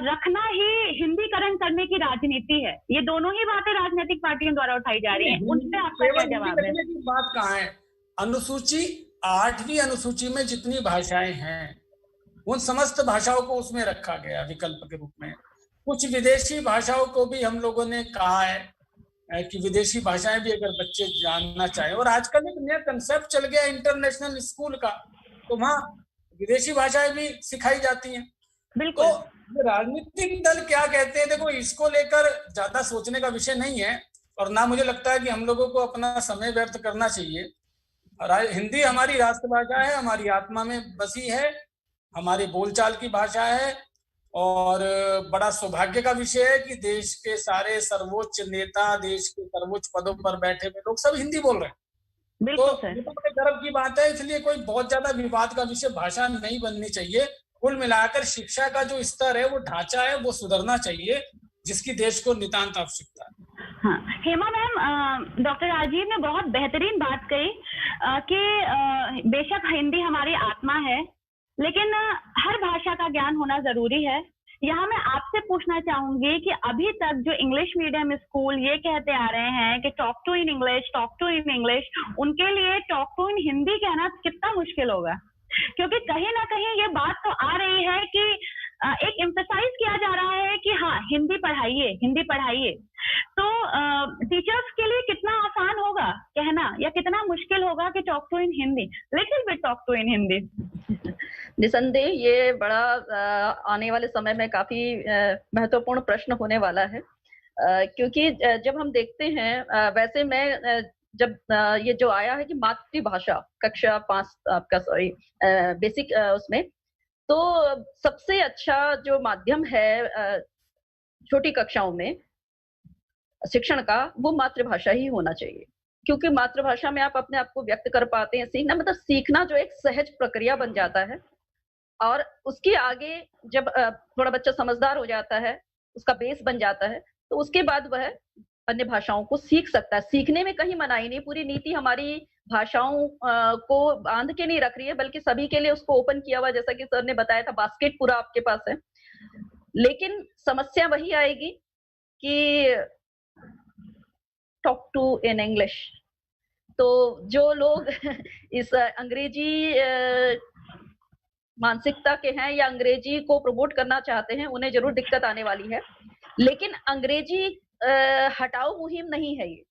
रखना ही हिंदीकरण करने की राजनीति है। ये दोनों ही बातें राजनीतिक पार्टियों द्वारा उठाई जा रही है, उन पे आपका क्या जवाब है?
बात कहाँ है? अनुसूची 8वीं अनुसूची में जितनी भाषाएं हैं उन समस्त भाषाओं को उसमें रखा गया विकल्प के रूप में। कुछ विदेशी भाषाओं को भी हम लोगों ने कहा है कि विदेशी भाषाएं भी अगर बच्चे जानना चाहें, और आजकल एक नया कंसेप्ट चल गया इंटरनेशनल स्कूल का, तो वहाँ विदेशी भाषाएं भी सिखाई जाती हैं।
बिल्कुल।
तो राजनीतिक दल क्या कहते हैं, देखो इसको लेकर ज्यादा सोचने का विषय नहीं है, और ना मुझे लगता है कि हम लोगों को अपना समय व्यर्थ करना चाहिए। हिंदी हमारी राष्ट्रभाषा है, हमारी आत्मा में बसी है, हमारी बोलचाल की भाषा है, और बड़ा सौभाग्य का विषय है कि देश के सारे सर्वोच्च नेता, देश के सर्वोच्च पदों पर बैठे हुए लोग सब हिंदी बोल रहे हैं। तो ये तो बड़े गर्व की बात है। इसलिए कोई बहुत ज्यादा विवाद का विषय भाषा नहीं बननी चाहिए। कुल मिलाकर शिक्षा का जो स्तर है, वो ढांचा है, वो सुधरना चाहिए, जिसकी देश को नितांत आवश्यकता है।
हाँ, हेमा मैम, डॉक्टर राजीव ने बहुत बेहतरीन बात कही कि बेशक हिंदी हमारी आत्मा है, लेकिन हर भाषा का ज्ञान होना जरूरी है। यहाँ मैं आपसे पूछना चाहूंगी कि अभी तक जो इंग्लिश मीडियम स्कूल ये कहते आ रहे हैं कि talk to in English, talk to in English, उनके लिए टॉक टू इन हिंदी कहना कितना मुश्किल होगा, क्योंकि कहीं ना कहीं ये बात तो आ रही है कि एक एम्फसाइज किया जा रहा है कि हाँ हिंदी पढ़ाइए, हिंदी पढ़ाइए। तो टीचर्स के लिए कितना आसान होगा कहना, या कितना मुश्किल होगा कि talk to in Hindi, little bit talk to in Hindi?
निसंदेह ये बड़ा आने वाले समय में काफी महत्वपूर्ण प्रश्न होने वाला है, क्योंकि जब हम देखते हैं, वैसे मैं जब ये जो आया है कि मातृभाषा कक्षा 5 आपका बेसिक उसमें, तो सबसे अच्छा जो माध्यम है छोटी कक्षाओं में शिक्षण का, वो मातृभाषा ही होना चाहिए, क्योंकि मातृभाषा में आप अपने आप को व्यक्त कर पाते हैं। सीखना मतलब सीखना जो एक सहज प्रक्रिया बन जाता है, और उसके आगे जब थोड़ा बच्चा समझदार हो जाता है, उसका बेस बन जाता है, तो उसके बाद वह अन्य भाषाओं को सीख सकता है। सीखने में कहीं मनाही नहीं। पूरी नीति हमारी भाषाओं को बांध के नहीं रख रही है, बल्कि सभी के लिए उसको ओपन किया हुआ, जैसा कि सर ने बताया था, बास्केट पूरा आपके पास है। लेकिन समस्या वही आएगी कि टॉक टू इन इंग्लिश, तो जो लोग इस अंग्रेजी मानसिकता के हैं या अंग्रेजी को प्रमोट करना चाहते हैं, उन्हें जरूर दिक्कत आने वाली है। लेकिन अंग्रेजी हटाओ मुहिम नहीं है ये।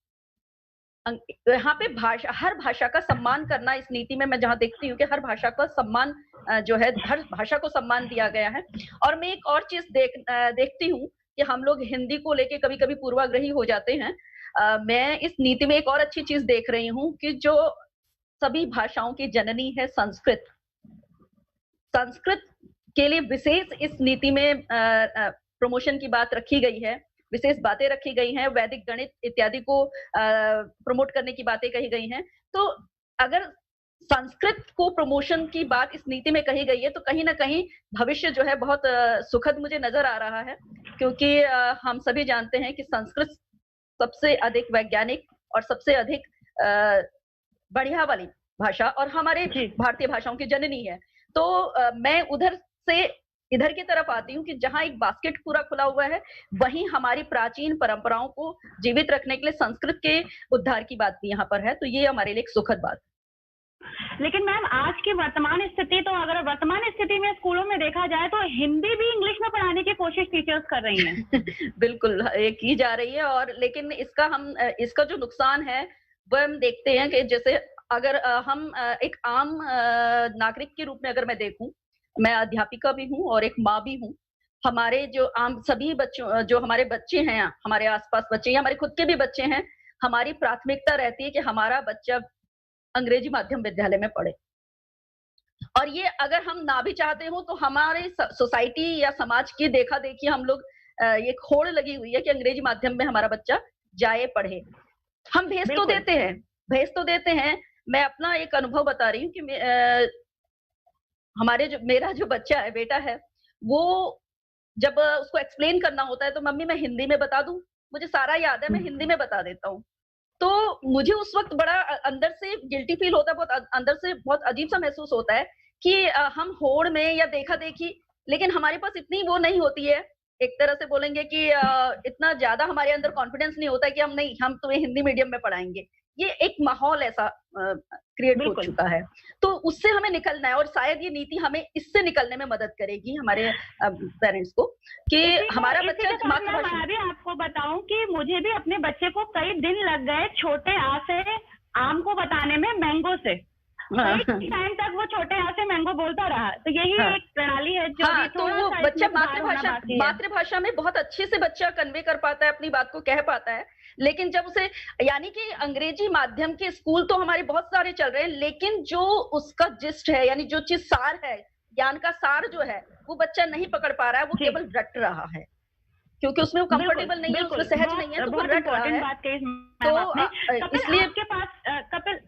यहाँ पे हर भाषा का सम्मान करना, इस नीति में मैं जहाँ देखती हूँ कि हर भाषा का सम्मान जो है, हर भाषा को सम्मान दिया गया है। और मैं एक और चीज देखती हूँ कि हम लोग हिंदी को लेके कभी कभी पूर्वाग्रही हो जाते हैं। मैं इस नीति में एक और अच्छी चीज देख रही हूँ कि जो सभी भाषाओं की जननी है संस्कृत, संस्कृत के लिए विशेष इस नीति में प्रमोशन की बात रखी गई है, विशेष बातें रखी गई हैं, वैदिक गणित इत्यादि को प्रमोट करने की बातें कही गई हैं। तो अगर संस्कृत को प्रमोशन की बात इस नीति में कही गई है तो कहीं ना कहीं भविष्य जो है बहुत सुखद मुझे नजर आ रहा है, क्योंकि हम सभी जानते हैं कि संस्कृत सबसे अधिक वैज्ञानिक और सबसे अधिक बढ़िया वाली भाषा और हमारे भारतीय भाषाओं की जननी है। तो मैं उधर से इधर की तरफ आती हूँ कि जहाँ एक बास्केट पूरा खुला हुआ है, वहीं हमारी प्राचीन परंपराओं को जीवित रखने के लिए संस्कृत के उद्धार की बात भी यहाँ पर है। तो ये हमारे लिए एक सुखद बात।
लेकिन मैम आज की वर्तमान स्थिति, तो अगर वर्तमान स्थिति में स्कूलों में देखा जाए तो हिंदी भी इंग्लिश में पढ़ाने की कोशिश टीचर्स कर रही हैं।
बिल्कुल ये की जा रही है, और लेकिन इसका जो नुकसान है वो हम देखते हैं कि जैसे अगर हम एक आम नागरिक के रूप में अगर मैं देखूं, मैं अध्यापिका भी हूं और एक माँ भी हूं। हमारे जो आम सभी बच्चों, जो हमारे बच्चे हैं, हमारे आसपास बच्चे या हमारे खुद के भी बच्चे हैं, हमारी प्राथमिकता रहती है कि हमारा बच्चा अंग्रेजी माध्यम विद्यालय में पढ़े। और ये अगर हम ना भी चाहते हो तो हमारे सोसाइटी या समाज की देखा देखी हम लोग ये होड़ लगी हुई है कि अंग्रेजी माध्यम में हमारा बच्चा जाए पढ़े। हम भेज तो देते हैं। मैं अपना एक अनुभव बता रही हूँ कि मेरा जो बच्चा है, बेटा है, वो जब उसको एक्सप्लेन करना होता है तो मम्मी मैं हिंदी में बता दूं, मुझे सारा याद है, मैं हिंदी में बता देता हूँ। तो मुझे उस वक्त बड़ा अंदर से गिल्टी फील होता है, बहुत अंदर से बहुत अजीब सा महसूस होता है कि हम होड़ में या देखा देखी, लेकिन हमारे पास इतनी वो नहीं होती है, एक तरह से बोलेंगे कि इतना ज्यादा हमारे अंदर कॉन्फिडेंस नहीं होता है कि हम तुम्हें हिंदी मीडियम में पढ़ाएंगे। ये एक माहौल ऐसा क्रिएट हो चुका है, तो उससे हमें निकलना है, और शायद ये नीति हमें इससे निकलने में मदद करेगी हमारे पेरेंट्स को कि हमारा बच्चा मातृभाषा।
मैं भी आपको बताऊं कि मुझे भी अपने बच्चे को कई दिन लग गए छोटे आ से आम को बताने में, मैंगो से। टाइम तक वो छोटे आ से मैंगो बोलता रहा। तो यही एक प्रणाली है जो
तो वो बच्चा मातृभाषा में बहुत अच्छे से बच्चा कन्वे कर पाता है, अपनी बात को कह पाता है। लेकिन जब उसे, यानी कि अंग्रेजी माध्यम के स्कूल तो हमारे बहुत सारे चल रहे हैं, लेकिन जो उसका जिस्ट है, यानी जो चीज सार है, ज्ञान का सार जो है, वो बच्चा नहीं पकड़ पा रहा है, वो केवल रट रहा है, क्योंकि उसमें वो कंफर्टेबल नहीं है, उसमें सहज नहीं है, तो वो रट रहा है। तो इसलिए
आपके पास कपिल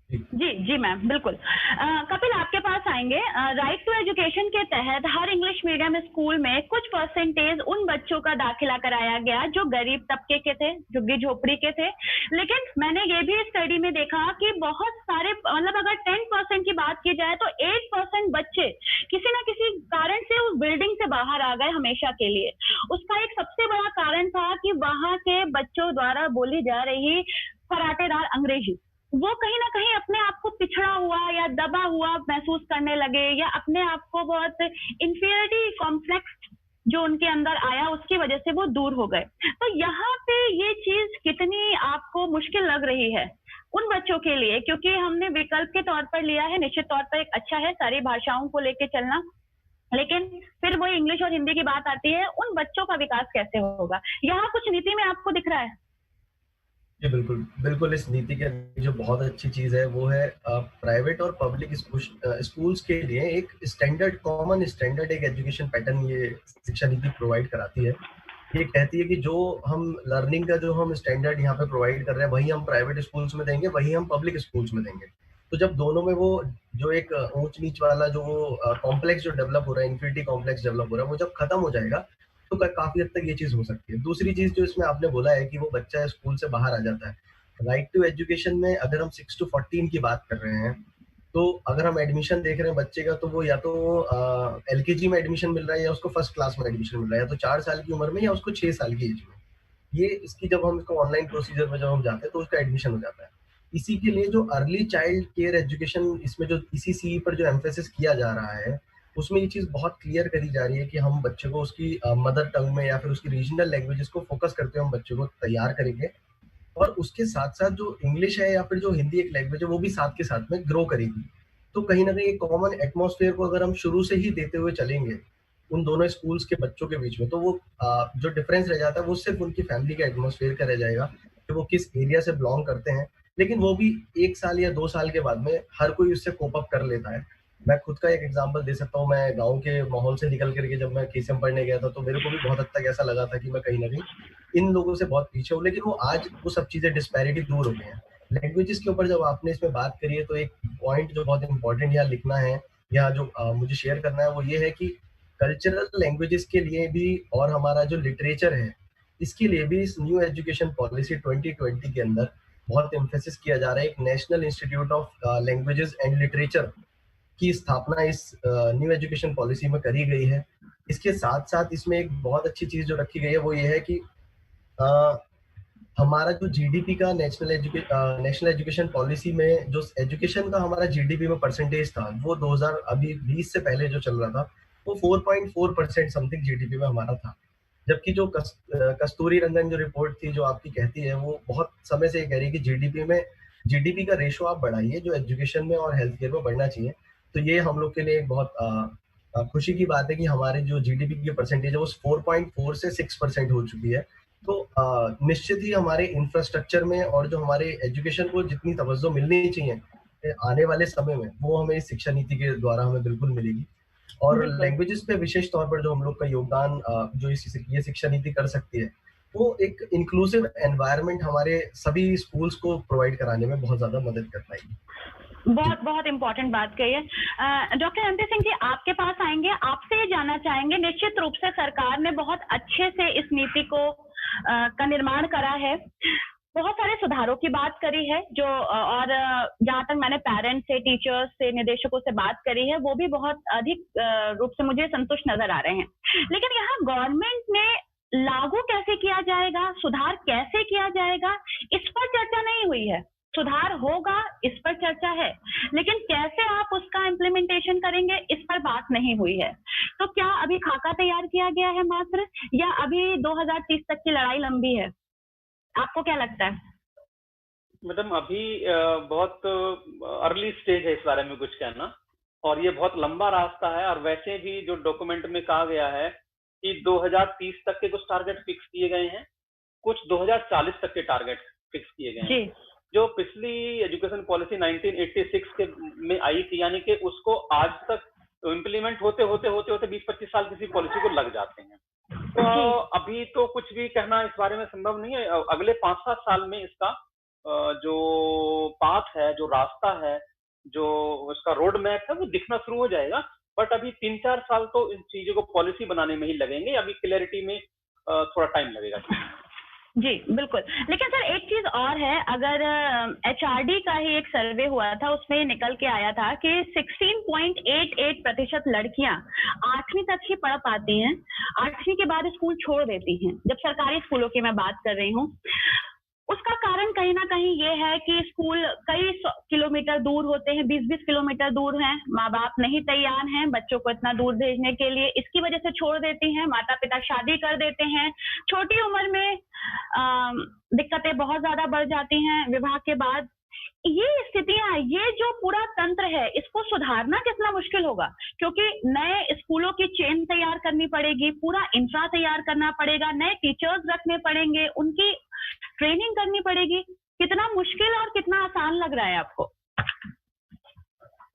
जी मैम, बिल्कुल। कपिल आपके पास आएंगे। राइट टू एजुकेशन के तहत हर इंग्लिश मीडियम स्कूल में कुछ परसेंटेज उन बच्चों का दाखिला कराया गया जो गरीब तबके के थे, झुग्गी झोपड़ी के थे। लेकिन मैंने ये भी स्टडी में देखा कि बहुत सारे, मतलब अगर 10% की बात की जाए तो 8% बच्चे किसी न किसी कारण से उस बिल्डिंग से बाहर आ गए हमेशा के लिए। उसका एक सबसे बड़ा कारण था कि वहां के बच्चों द्वारा बोली जा रही फराटेदार अंग्रेजी, वो कहीं ना कहीं अपने आप को पिछड़ा हुआ या दबा हुआ महसूस करने लगे, या अपने आप को बहुत इंफीरियरिटी कॉम्प्लेक्स जो उनके अंदर आया, उसकी वजह से वो दूर हो गए। तो यहाँ पे ये चीज कितनी आपको मुश्किल लग रही है उन बच्चों के लिए, क्योंकि हमने विकल्प के तौर पर लिया है, निश्चित तौर पर एक अच्छा है सारी भाषाओं को लेके चलना, लेकिन फिर वो इंग्लिश और हिंदी की बात आती है, उन बच्चों का विकास कैसे होगा, यहाँ कुछ नीति में आपको दिख रहा है?
जी बिल्कुल। इस नीति के जो बहुत अच्छी चीज है वो है प्राइवेट और पब्लिक स्कूल्स के लिए एक कॉमन स्टैंडर्ड एक एजुकेशन पैटर्न ये शिक्षा नीति प्रोवाइड कराती है। ये कहती है कि जो हम लर्निंग का जो हम स्टैंडर्ड यहाँ पे प्रोवाइड कर रहे हैं, वही हम प्राइवेट स्कूल्स में देंगे, वही हम पब्लिक स्कूल्स में देंगे। तो जब दोनों में वो जो एक ऊंच नीच वाला जो कॉम्प्लेक्स जो डेवलप हो रहा है, इन्फिनिटी कॉम्प्लेक्स डेवलप हो रहा है, वो जब खत्म हो जाएगा तो काफी हद तक ये चीज हो सकती है। दूसरी चीज जो इसमें आपने बोला है कि वो बच्चा स्कूल से बाहर आ जाता है, राइट टू एजुकेशन में अगर हम 6 to 14 की बात कर रहे हैं, तो अगर हम एडमिशन देख रहे हैं बच्चे का, तो वो या तो LKG में एडमिशन मिल रहा है या उसको फर्स्ट क्लास में एडमिशन मिल रहा है, या तो 4 साल की उम्र में या उसको 6 साल की एज में। ये इसकी जब हम इसको ऑनलाइन प्रोसीजर में जब हम जाते हैं तो उसका एडमिशन हो जाता है। इसी के लिए जो अर्ली चाइल्ड केयर एजुकेशन, इसमें जो ECCE पर जो एम्फेसिस किया जा रहा है, उसमें ये चीज बहुत क्लियर करी जा रही है कि हम बच्चे को उसकी मदर टंग में या फिर उसकी रीजनल लैंग्वेजेस को फोकस करते हुए हम बच्चे को तैयार करेंगे, और उसके साथ साथ जो इंग्लिश है या फिर जो हिंदी एक लैंग्वेज है वो भी साथ के साथ में ग्रो करेगी। तो कहीं ना कहीं एक कॉमन एटमॉस्फेयर को अगर हम शुरू से ही देते हुए चलेंगे उन दोनों स्कूल्स के बच्चों के बीच में, तो वो जो डिफरेंस रह जाता है वो सिर्फ उनकी फैमिली का एटमॉस्फेयर का रह जाएगा कि वो किस एरिया से बिलोंग करते हैं। लेकिन वो भी 1 साल या 2 साल के बाद में हर कोई उससे कोप अप कर लेता है। मैं खुद का एक एग्जांपल दे सकता हूँ। मैं गाँव के माहौल से निकल करके जब मैं केसीएम पढ़ने गया था, तो मेरे को भी बहुत हद तक ऐसा लगा था कि मैं कहीं न कहीं इन लोगों से बहुत पीछे हूँ। लेकिन वो आज वो सब चीज़ें डिस्पैरिटी दूर हो गई हैं। लैंग्वेजेस के ऊपर जब आपने इसमें बात करी है, तो एक पॉइंट जो बहुत इंपॉर्टेंट यहाँ लिखना है या जो मुझे शेयर करना है, वो ये है कि कल्चरल लैंग्वेजेस के लिए भी और हमारा जो लिटरेचर है, इसके लिए भी इस न्यू एजुकेशन पॉलिसी 2020 के अंदर बहुत एम्फेसिस किया जा रहा है। एक national institute of languages and literature की स्थापना इस न्यू एजुकेशन पॉलिसी में करी गई है। इसके साथ-साथ इसमें एक बहुत अच्छी चीज़ जो रखी गई है, वो ये है कि अ, हमारा जो जीडीपी का नेशनल एजुकेशन पॉलिसी में जो एजुकेशन का हमारा जीडीपी में परसेंटेज था, वो 2000 अभी 20 से पहले जो चल रहा था, वो 4.4% समथिंग जीडीपी में हमारा था। जबकि जो कस्तूरी रंगन जो रिपोर्ट थी जो आपकी कहती है, वो बहुत समय से ये कह रही है कि जीडीपी का रेशो आप बढ़ाइए, जो एजुकेशन में और हेल्थ केयर में बढ़ना चाहिए। तो ये हम लोग के लिए एक बहुत खुशी की बात है कि हमारे जो जीडीपी की परसेंटेज है वो 4.4 से 6% हो चुकी है। तो निश्चित ही हमारे इंफ्रास्ट्रक्चर में और जो हमारे एजुकेशन को जितनी तवज्जो मिलनी चाहिए आने वाले समय में, वो हमें इस शिक्षा नीति के द्वारा हमें बिल्कुल मिलेगी। और
बिल्कुल।
लैंग्वेजेस पे विशेष तौर पर जो हम लोग का योगदान जो ये शिक्षा नीति कर सकती है, वो एक इंक्लूसिव एनवायरनमेंट हमारे सभी स्कूल्स को प्रोवाइड कराने में बहुत ज्यादा मदद कर पाएगी।
बहुत बहुत इम्पोर्टेंट बात कही है। डॉक्टर एमपी सिंह जी, आपके पास आएंगे, आपसे ये जानना चाहेंगे, निश्चित रूप से सरकार ने बहुत अच्छे से इस नीति को का निर्माण करा है, बहुत सारे सुधारों की बात करी है, जो और जहाँ तक मैंने पेरेंट्स से, टीचर्स से, निदेशकों से बात करी है, वो भी बहुत अधिक रूप से मुझे संतुष्ट नजर आ रहे हैं। लेकिन यहाँ गवर्नमेंट ने लागू कैसे किया जाएगा, सुधार कैसे किया जाएगा, इस पर चर्चा नहीं हुई है। सुधार होगा, इस पर चर्चा है, लेकिन कैसे आप उसका इम्प्लीमेंटेशन करेंगे, इस पर बात नहीं हुई है। तो क्या अभी खाका तैयार किया गया है मात्र, या अभी 2030 तक की लड़ाई लंबी है? आपको क्या लगता है?
मैडम, अभी बहुत अर्ली स्टेज है इस बारे में कुछ कहना, और ये बहुत लंबा रास्ता है। और वैसे भी जो डॉक्यूमेंट में कहा गया है कि 2030 तक के कुछ टारगेट फिक्स किए गए हैं, कुछ 2040 तक के टारगेट फिक्स किए गए हैं। जो पिछली एजुकेशन पॉलिसी 1986 के में आई थी, यानी कि उसको आज तक इम्प्लीमेंट होते 20-25 साल किसी पॉलिसी को लग जाते हैं। तो अभी तो कुछ भी कहना इस बारे में संभव नहीं है। अगले 5-7 साल में इसका जो पाथ है, जो रास्ता है, जो उसका रोड मैप है, वो दिखना शुरू हो जाएगा। बट अभी 3-4 साल तो इन चीजों को पॉलिसी बनाने में ही लगेंगे। अभी क्लैरिटी में थोड़ा टाइम लगेगा।
जी बिल्कुल। लेकिन सर एक चीज और है, अगर HRD का ही एक सर्वे हुआ था, उसमें निकल के आया था कि 16.88% लड़कियां 8वीं तक ही पढ़ पाती हैं, 8वीं के बाद स्कूल छोड़ देती हैं। जब सरकारी स्कूलों की मैं बात कर रही हूँ, उसका कारण कहीं ना कहीं ये है कि स्कूल कई किलोमीटर दूर होते हैं, 20-20 किलोमीटर दूर हैं, माँ बाप नहीं तैयार हैं बच्चों को इतना दूर भेजने के लिए, इसकी वजह से छोड़ देती हैं। माता पिता शादी कर देते हैं, छोटी उम्र में दिक्कतें बहुत ज्यादा बढ़ जाती हैं विवाह के बाद। ये स्थितियां, ये जो पूरा तंत्र है, इसको सुधारना कितना मुश्किल होगा, क्योंकि नए स्कूलों की चेन तैयार करनी पड़ेगी, पूरा इंफ्रा तैयार करना पड़ेगा, नए टीचर्स रखने पड़ेंगे, उनकी ट्रेनिंग करनी पड़ेगी। कितना मुश्किल और कितना आसान लग रहा है आपको?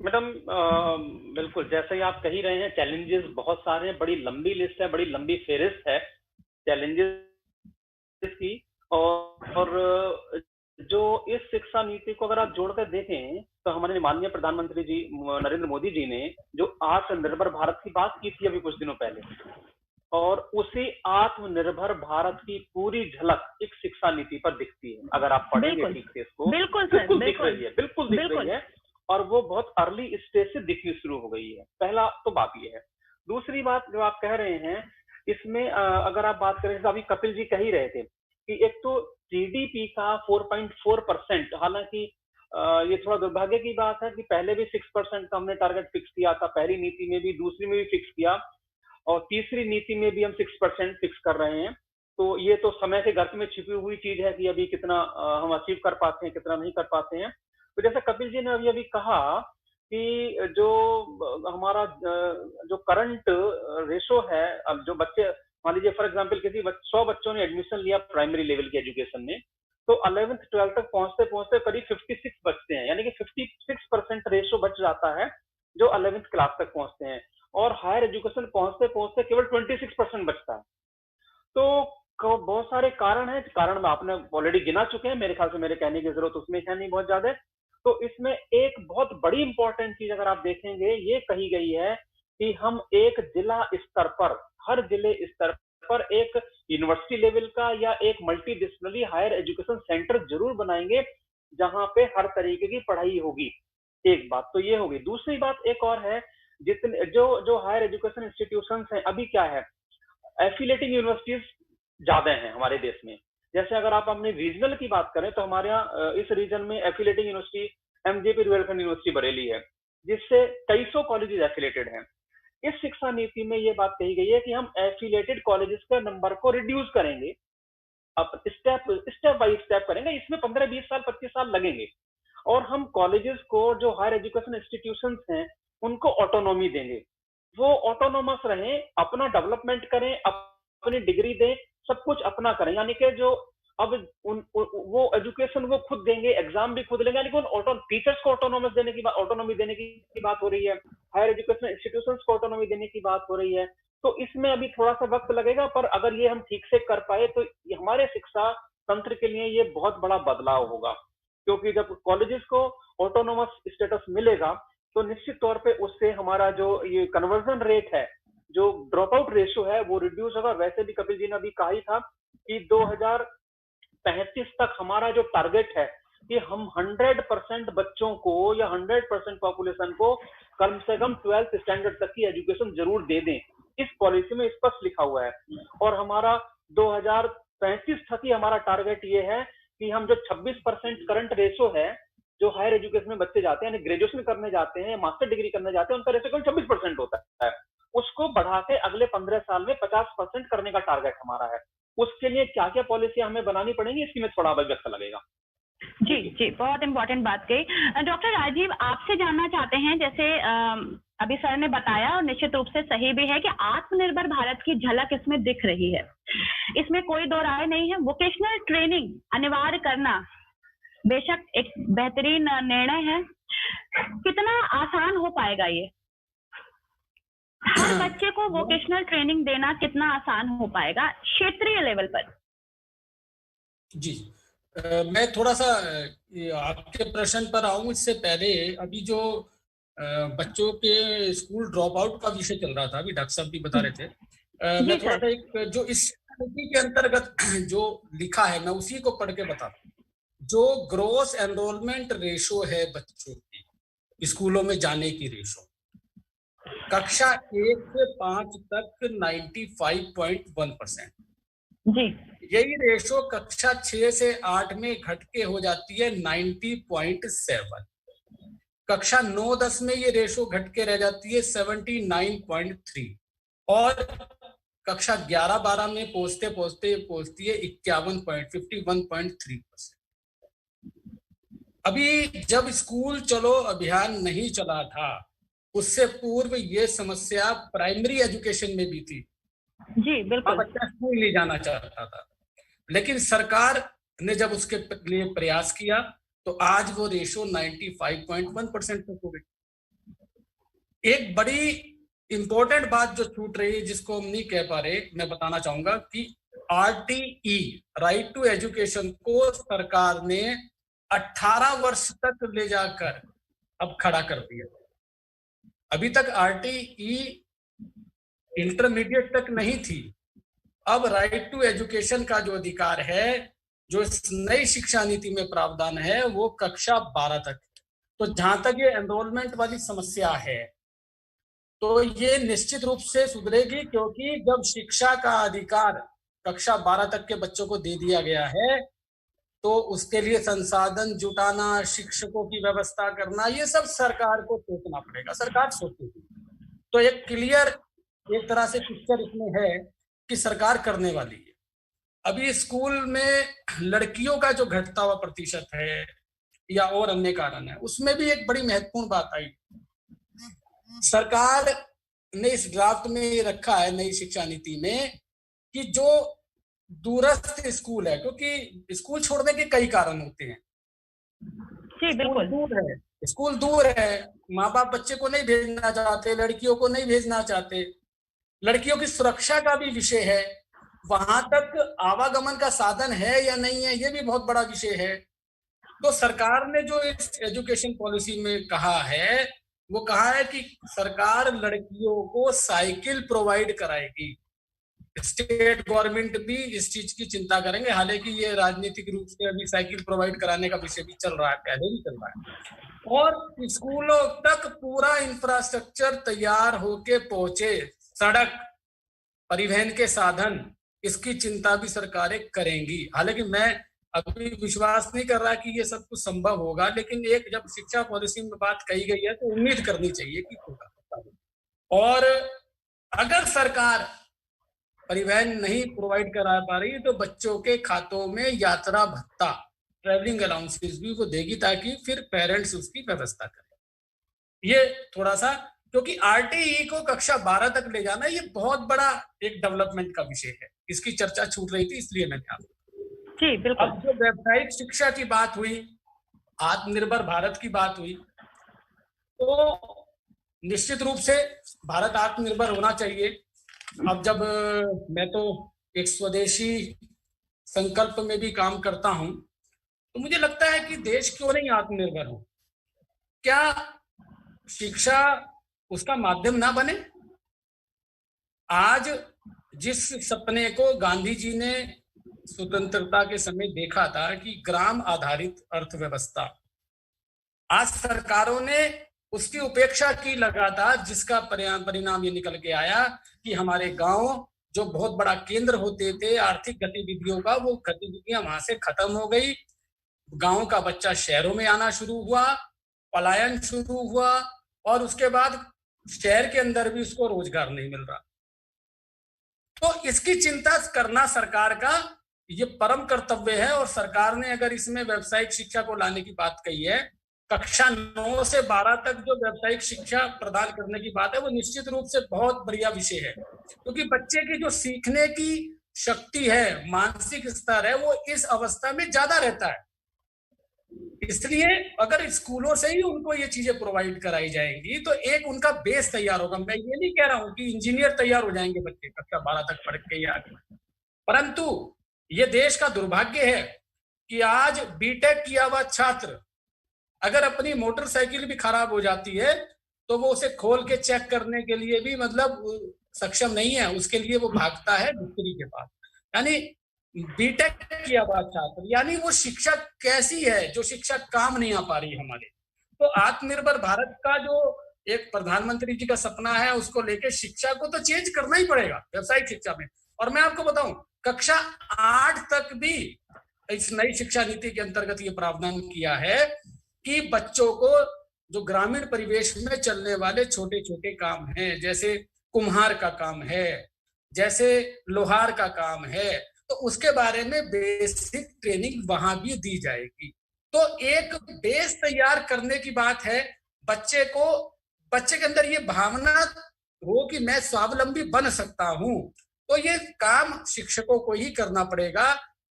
मैडम बिल्कुल, जैसे ही आप कह ही रहे हैं, चैलेंजेस बहुत सारे हैं, बड़ी लंबी लिस्ट है, बड़ी लंबी फेरिस्त है चैलेंजेस की। और जो इस शिक्षा नीति को अगर आप जोड़कर देखें, तो हमारे माननीय प्रधानमंत्री जी नरेंद्र मोदी जी ने जो आत्मनिर्भर भारत की बात की थी अभी कुछ दिनों पहले, और उसी आत्मनिर्भर भारत की पूरी झलक एक शिक्षा नीति पर दिखती है। अगर आप पढ़ेंगे ठीक से इसको, बिल्कुल दिख रही है, बिल्कुल दिख रही है, और वो बहुत अर्ली स्टेज से दिखनी शुरू हो गई है। पहला तो बात ये है। दूसरी बात जो आप कह रहे हैं, इसमें अगर आप बात करें, तो अभी कपिल जी कह ही रहे थे कि एक तो जीडीपी का 4.4%, हालांकि ये थोड़ा दुर्भाग्य की बात है कि पहले भी 6% का हमने टारगेट फिक्स किया था, पहली नीति में भी, दूसरी में भी फिक्स किया, और तीसरी नीति में भी हम 6% फिक्स कर रहे हैं। तो ये तो समय के गर्त में छिपी हुई चीज है कि अभी कितना हम अचीव कर पाते हैं, कितना नहीं कर पाते हैं। तो जैसे कपिल जी ने अभी कहा कि जो हमारा जो करंट रेशो है, अब जो बच्चे मान लीजिए फॉर एग्जांपल किसी 100 बच्चों ने एडमिशन लिया प्राइमरी लेवल के एजुकेशन में, तो 11th 12th तक पहुंचते पहुंचते करीब 56 बचते हैं, यानी कि 56% रेशो बच जाता है जो 11th क्लास तक पहुंचते हैं, और हायर एजुकेशन पहुंचते पहुंचते केवल 26% बचता है। तो बहुत सारे कारण हैं, कारण में आपने ऑलरेडी गिना चुके हैं, मेरे ख्याल से मेरे कहने की जरूरत उसमें है नहीं बहुत ज्यादा। तो इसमें एक बहुत बड़ी इंपॉर्टेंट चीज अगर आप देखेंगे, ये कही गई है कि हम एक जिला स्तर पर, हर जिले स्तर पर एक यूनिवर्सिटी लेवल का या एक multi disciplinary higher education centre जरूर बनाएंगे जहां पे हर तरीके की पढ़ाई होगी। एक बात तो ये होगी। दूसरी बात एक और है, जितने जो हायर एजुकेशन इंस्टीट्यूशंस हैं, अभी क्या है, एफिलेटिंग यूनिवर्सिटीज ज्यादा हैं हमारे देश में। जैसे अगर आप अपने रीजनल की बात करें तो हमारे यहाँ इस रीजन में affiliating university MJP Rohilkhand university Bareilly है, जिससे 2300 कॉलेजेस एफिलेटेड हैं। इस शिक्षा नीति में ये बात कही गई है कि हम एफिलेटेड कॉलेजेस का नंबर को रिड्यूस करेंगे, अब स्टेप बाय स्टेप करेंगे। इसमें 15-20 साल 25 साल लगेंगे, और हम कॉलेजेस को, जो हायर एजुकेशन इंस्टीट्यूशंस हैं, उनको ऑटोनॉमी देंगे। वो ऑटोनोमस रहें, अपना डेवलपमेंट करें, अपनी डिग्री दें, सब कुछ अपना करें, यानी कि जो अब वो एजुकेशन वो खुद देंगे, एग्जाम भी खुद लेंगे, यानी कि उन टीचर्स को ऑटोनॉमी देने की बात हो रही है, हायर एजुकेशन इंस्टीट्यूशंस को ऑटोनॉमी देने की बात हो रही है। तो इसमें अभी थोड़ा सा वक्त लगेगा, पर अगर ये हम ठीक से कर पाए तो हमारे शिक्षा तंत्र के लिए ये बहुत बड़ा बदलाव होगा, क्योंकि जब कॉलेजेस को ऑटोनोमस स्टेटस मिलेगा तो निश्चित तौर पे उससे हमारा जो ये कन्वर्जन रेट है, जो ड्रॉप आउट रेशियो है, वो रिड्यूस होगा। वैसे भी कपिल जी ने अभी कहा ही था कि 2035 तक हमारा जो टारगेट है कि हम 100% बच्चों को या 100% पॉपुलेशन को कम से कम 12th स्टैंडर्ड तक की एजुकेशन जरूर दे दें। इस पॉलिसी में स्पष्ट लिखा हुआ है, और हमारा 2035 तक ही हमारा टारगेट ये है कि हम जो 26% करंट रेशो है, जो हायर एजुकेशन में बच्चे जाते हैं, यानी ग्रेजुएशन करने जाते हैं, मास्टर डिग्री करने जाते हैं, उनका रेशो केवल 26% होता है, उसको बढ़ा के अगले 15 साल में 50% करने का टारगेट हमारा है। उसके लिए क्या क्या पॉलिसी हमें बनानी पड़ेंगी, इसकी में थोड़ा वक्त लगेगा।
जी जी, बहुत इंपॉर्टेंट बात कही। डॉक्टर राजीव, आपसे जानना चाहते हैं, जैसे अभी सर ने बताया और निश्चित रूप से सही भी है कि आत्मनिर्भर भारत की झलक इसमें दिख रही है, इसमें कोई दो राय नहीं है। वोकेशनल ट्रेनिंग अनिवार्य करना बेशक एक बेहतरीन निर्णय है। कितना आसान हो पाएगा ये, हर बच्चे को वोकेशनल ट्रेनिंग देना कितना आसान हो पाएगा क्षेत्रीय लेवल पर?
जी, मैं थोड़ा सा आपके प्रश्न पर आऊं इससे पहले, अभी जो बच्चों के स्कूल ड्रॉप आउट का विषय चल रहा था, अभी डॉक्टर साहब भी बता रहे थे, मैं थोड़ा सा एक जो इस नीति के अंतर्गत जो लिखा है मैं उसी को पढ़ के बताता हूँ। जो ग्रोस एनरोलमेंट रेशो है बच्चों की स्कूलों में जाने की रेशो, कक्षा 1 से 5 तक 95.1%,
जी,
यही रेशो कक्षा 6 से 8 में घट के हो जाती है 90.7, कक्षा 9-10 में ये रेशो घट के रह जाती है 79.3, और कक्षा 11-12 में पहुंचती है 51.3%। अभी जब स्कूल चलो अभियान नहीं चला था, उससे पूर्व ये समस्या प्राइमरी एजुकेशन में भी थी।
जी बिल्कुल,
बच्चा स्कूल नहीं जाना चाहता था, लेकिन सरकार ने जब उसके लिए प्रयास किया तो आज वो रेशो 95.1% तक हो गई। एक बड़ी इंपॉर्टेंट बात जो छूट रही है, जिसको हम नहीं कह पा रहे, मैं बताना चाहूंगा कि RTE राइट टू एजुकेशन को सरकार ने 18 वर्ष तक ले जाकर अब खड़ा कर दिया। अभी तक RTE इंटरमीडिएट तक नहीं थी, अब राइट टू एजुकेशन का जो अधिकार है, जो इस नई शिक्षा नीति में प्रावधान है, वो कक्षा 12 तक। तो जहां तक ये एनरोलमेंट वाली समस्या है, तो ये निश्चित रूप से सुधरेगी, क्योंकि जब शिक्षा का अधिकार कक्षा 12 तक के बच्चों को दे दिया गया है, तो उसके लिए संसाधन जुटाना, शिक्षकों की व्यवस्था करना, ये सब सरकार को सोचना पड़ेगा। सरकार सोचेगी तो एक क्लियर एक तरह से पिक्चर इसमें है कि सरकार करने वाली है। अभी स्कूल में लड़कियों का जो घटता हुआ प्रतिशत है, या और अन्य कारण है। उसमें भी एक बड़ी महत्वपूर्ण बात आई, सरकार ने इस ड्राफ्ट में ये रखा है नई शिक्षा नीति में कि जो दूरस्थ स्कूल है, क्योंकि स्कूल छोड़ने के कई कारण होते हैं।
जी बिल्कुल,
स्कूल दूर है, माँ बाप बच्चे को नहीं भेजना चाहते, लड़कियों को नहीं भेजना चाहते, लड़कियों की सुरक्षा का भी विषय है, वहां तक आवागमन का साधन है या नहीं है ये भी बहुत बड़ा विषय है। तो सरकार ने जो इस एजुकेशन पॉलिसी में कहा है, वो कहा है कि सरकार लड़कियों को साइकिल प्रोवाइड कराएगी। स्टेट गवर्नमेंट भी इस चीज की चिंता करेंगे, हालांकि ये राजनीतिक रूप से अभी साइकिल प्रोवाइड कराने का विषय भी चल रहा है, पहले भी चल रहा है। और स्कूलों तक पूरा इंफ्रास्ट्रक्चर तैयार होके पहुंचे, सड़क, परिवहन के साधन, इसकी चिंता भी सरकारें करेंगी। हालांकि मैं अभी विश्वास नहीं कर रहा कि ये सब कुछ संभव होगा, लेकिन एक जब शिक्षा पॉलिसी में बात कही गई है तो उम्मीद करनी चाहिए कि होगा। और अगर सरकार परिवहन नहीं प्रोवाइड करा पा रही तो बच्चों के खातों में यात्रा भत्ता, ट्रैवलिंग अलाउंसेस भी वो देगी, ताकि फिर पेरेंट्स उसकी व्यवस्था करें। ये थोड़ा सा, क्योंकि आरटीई को कक्षा 12 तक ले जाना ये बहुत बड़ा एक डेवलपमेंट का विषय है, इसकी चर्चा छूट रही थी, इसलिए मैंने आपको।
जी बिल्कुल।
अब जो व्यावसायिक शिक्षा की बात हुई, आत्मनिर्भर भारत की बात हुई, तो निश्चित रूप से भारत आत्मनिर्भर होना चाहिए। अब जब मैं तो एक स्वदेशी संकल्प में भी काम करता हूं, तो मुझे लगता है कि देश क्यों नहीं आत्मनिर्भर हो? क्या शिक्षा उसका माध्यम ना बने? आज जिस सपने को गांधी जी ने स्वतंत्रता के समय देखा था कि ग्राम आधारित अर्थव्यवस्था, आज सरकारों ने उसकी उपेक्षा की लगातार, जिसका परिणाम ये निकल के आया कि हमारे गांव जो बहुत बड़ा केंद्र होते थे आर्थिक गतिविधियों का, वो गतिविधियां वहां से खत्म हो गई। गांव का बच्चा शहरों में आना शुरू हुआ, पलायन शुरू हुआ, और उसके बाद शहर के अंदर भी उसको रोजगार नहीं मिल रहा। तो इसकी चिंता करना सरकार का ये परम कर्तव्य है। और सरकार ने अगर इसमें व्यावसायिक शिक्षा को लाने की बात कही है, कक्षा 9 से 12 तक जो व्यावसायिक शिक्षा प्रदान करने की बात है, वो निश्चित रूप से बहुत बढ़िया विषय है, क्योंकि बच्चे की जो सीखने की शक्ति है, मानसिक स्तर है, वो इस अवस्था में ज्यादा रहता है। इसलिए अगर स्कूलों से ही उनको ये चीजें प्रोवाइड कराई जाएंगी तो एक उनका बेस तैयार होगा। मैं ये नहीं कह रहा हूं कि इंजीनियर तैयार हो जाएंगे बच्चे कक्षा 12 तक पढ़ के या, परंतु ये देश का दुर्भाग्य है कि आज बीटेक किया हुआ छात्र अगर अपनी मोटरसाइकिल भी खराब हो जाती है तो वो उसे खोल के चेक करने के लिए भी मतलब सक्षम नहीं है, उसके लिए वो भागता है मिस्त्री के पास। यानी बीटेक किया हुआ छात्र, यानी वो शिक्षा कैसी है जो शिक्षा काम नहीं आ पा रही हमारे। तो आत्मनिर्भर भारत का जो एक प्रधानमंत्री जी का सपना है, उसको लेके शिक्षा को तो चेंज करना ही पड़ेगा व्यावसायिक शिक्षा में। और मैं आपको बताऊं, कक्षा 8 तक भी इस नई शिक्षा नीति के अंतर्गत ये प्रावधान किया है कि बच्चों को जो ग्रामीण परिवेश में चलने वाले छोटे छोटे काम हैं, जैसे कुम्हार का काम है, जैसे लोहार का काम है, तो उसके बारे में बेसिक ट्रेनिंग वहां भी दी जाएगी। तो एक बेस तैयार करने की बात है। बच्चे के अंदर ये भावना हो कि मैं स्वावलंबी बन सकता हूं, तो ये काम शिक्षकों को ही करना पड़ेगा।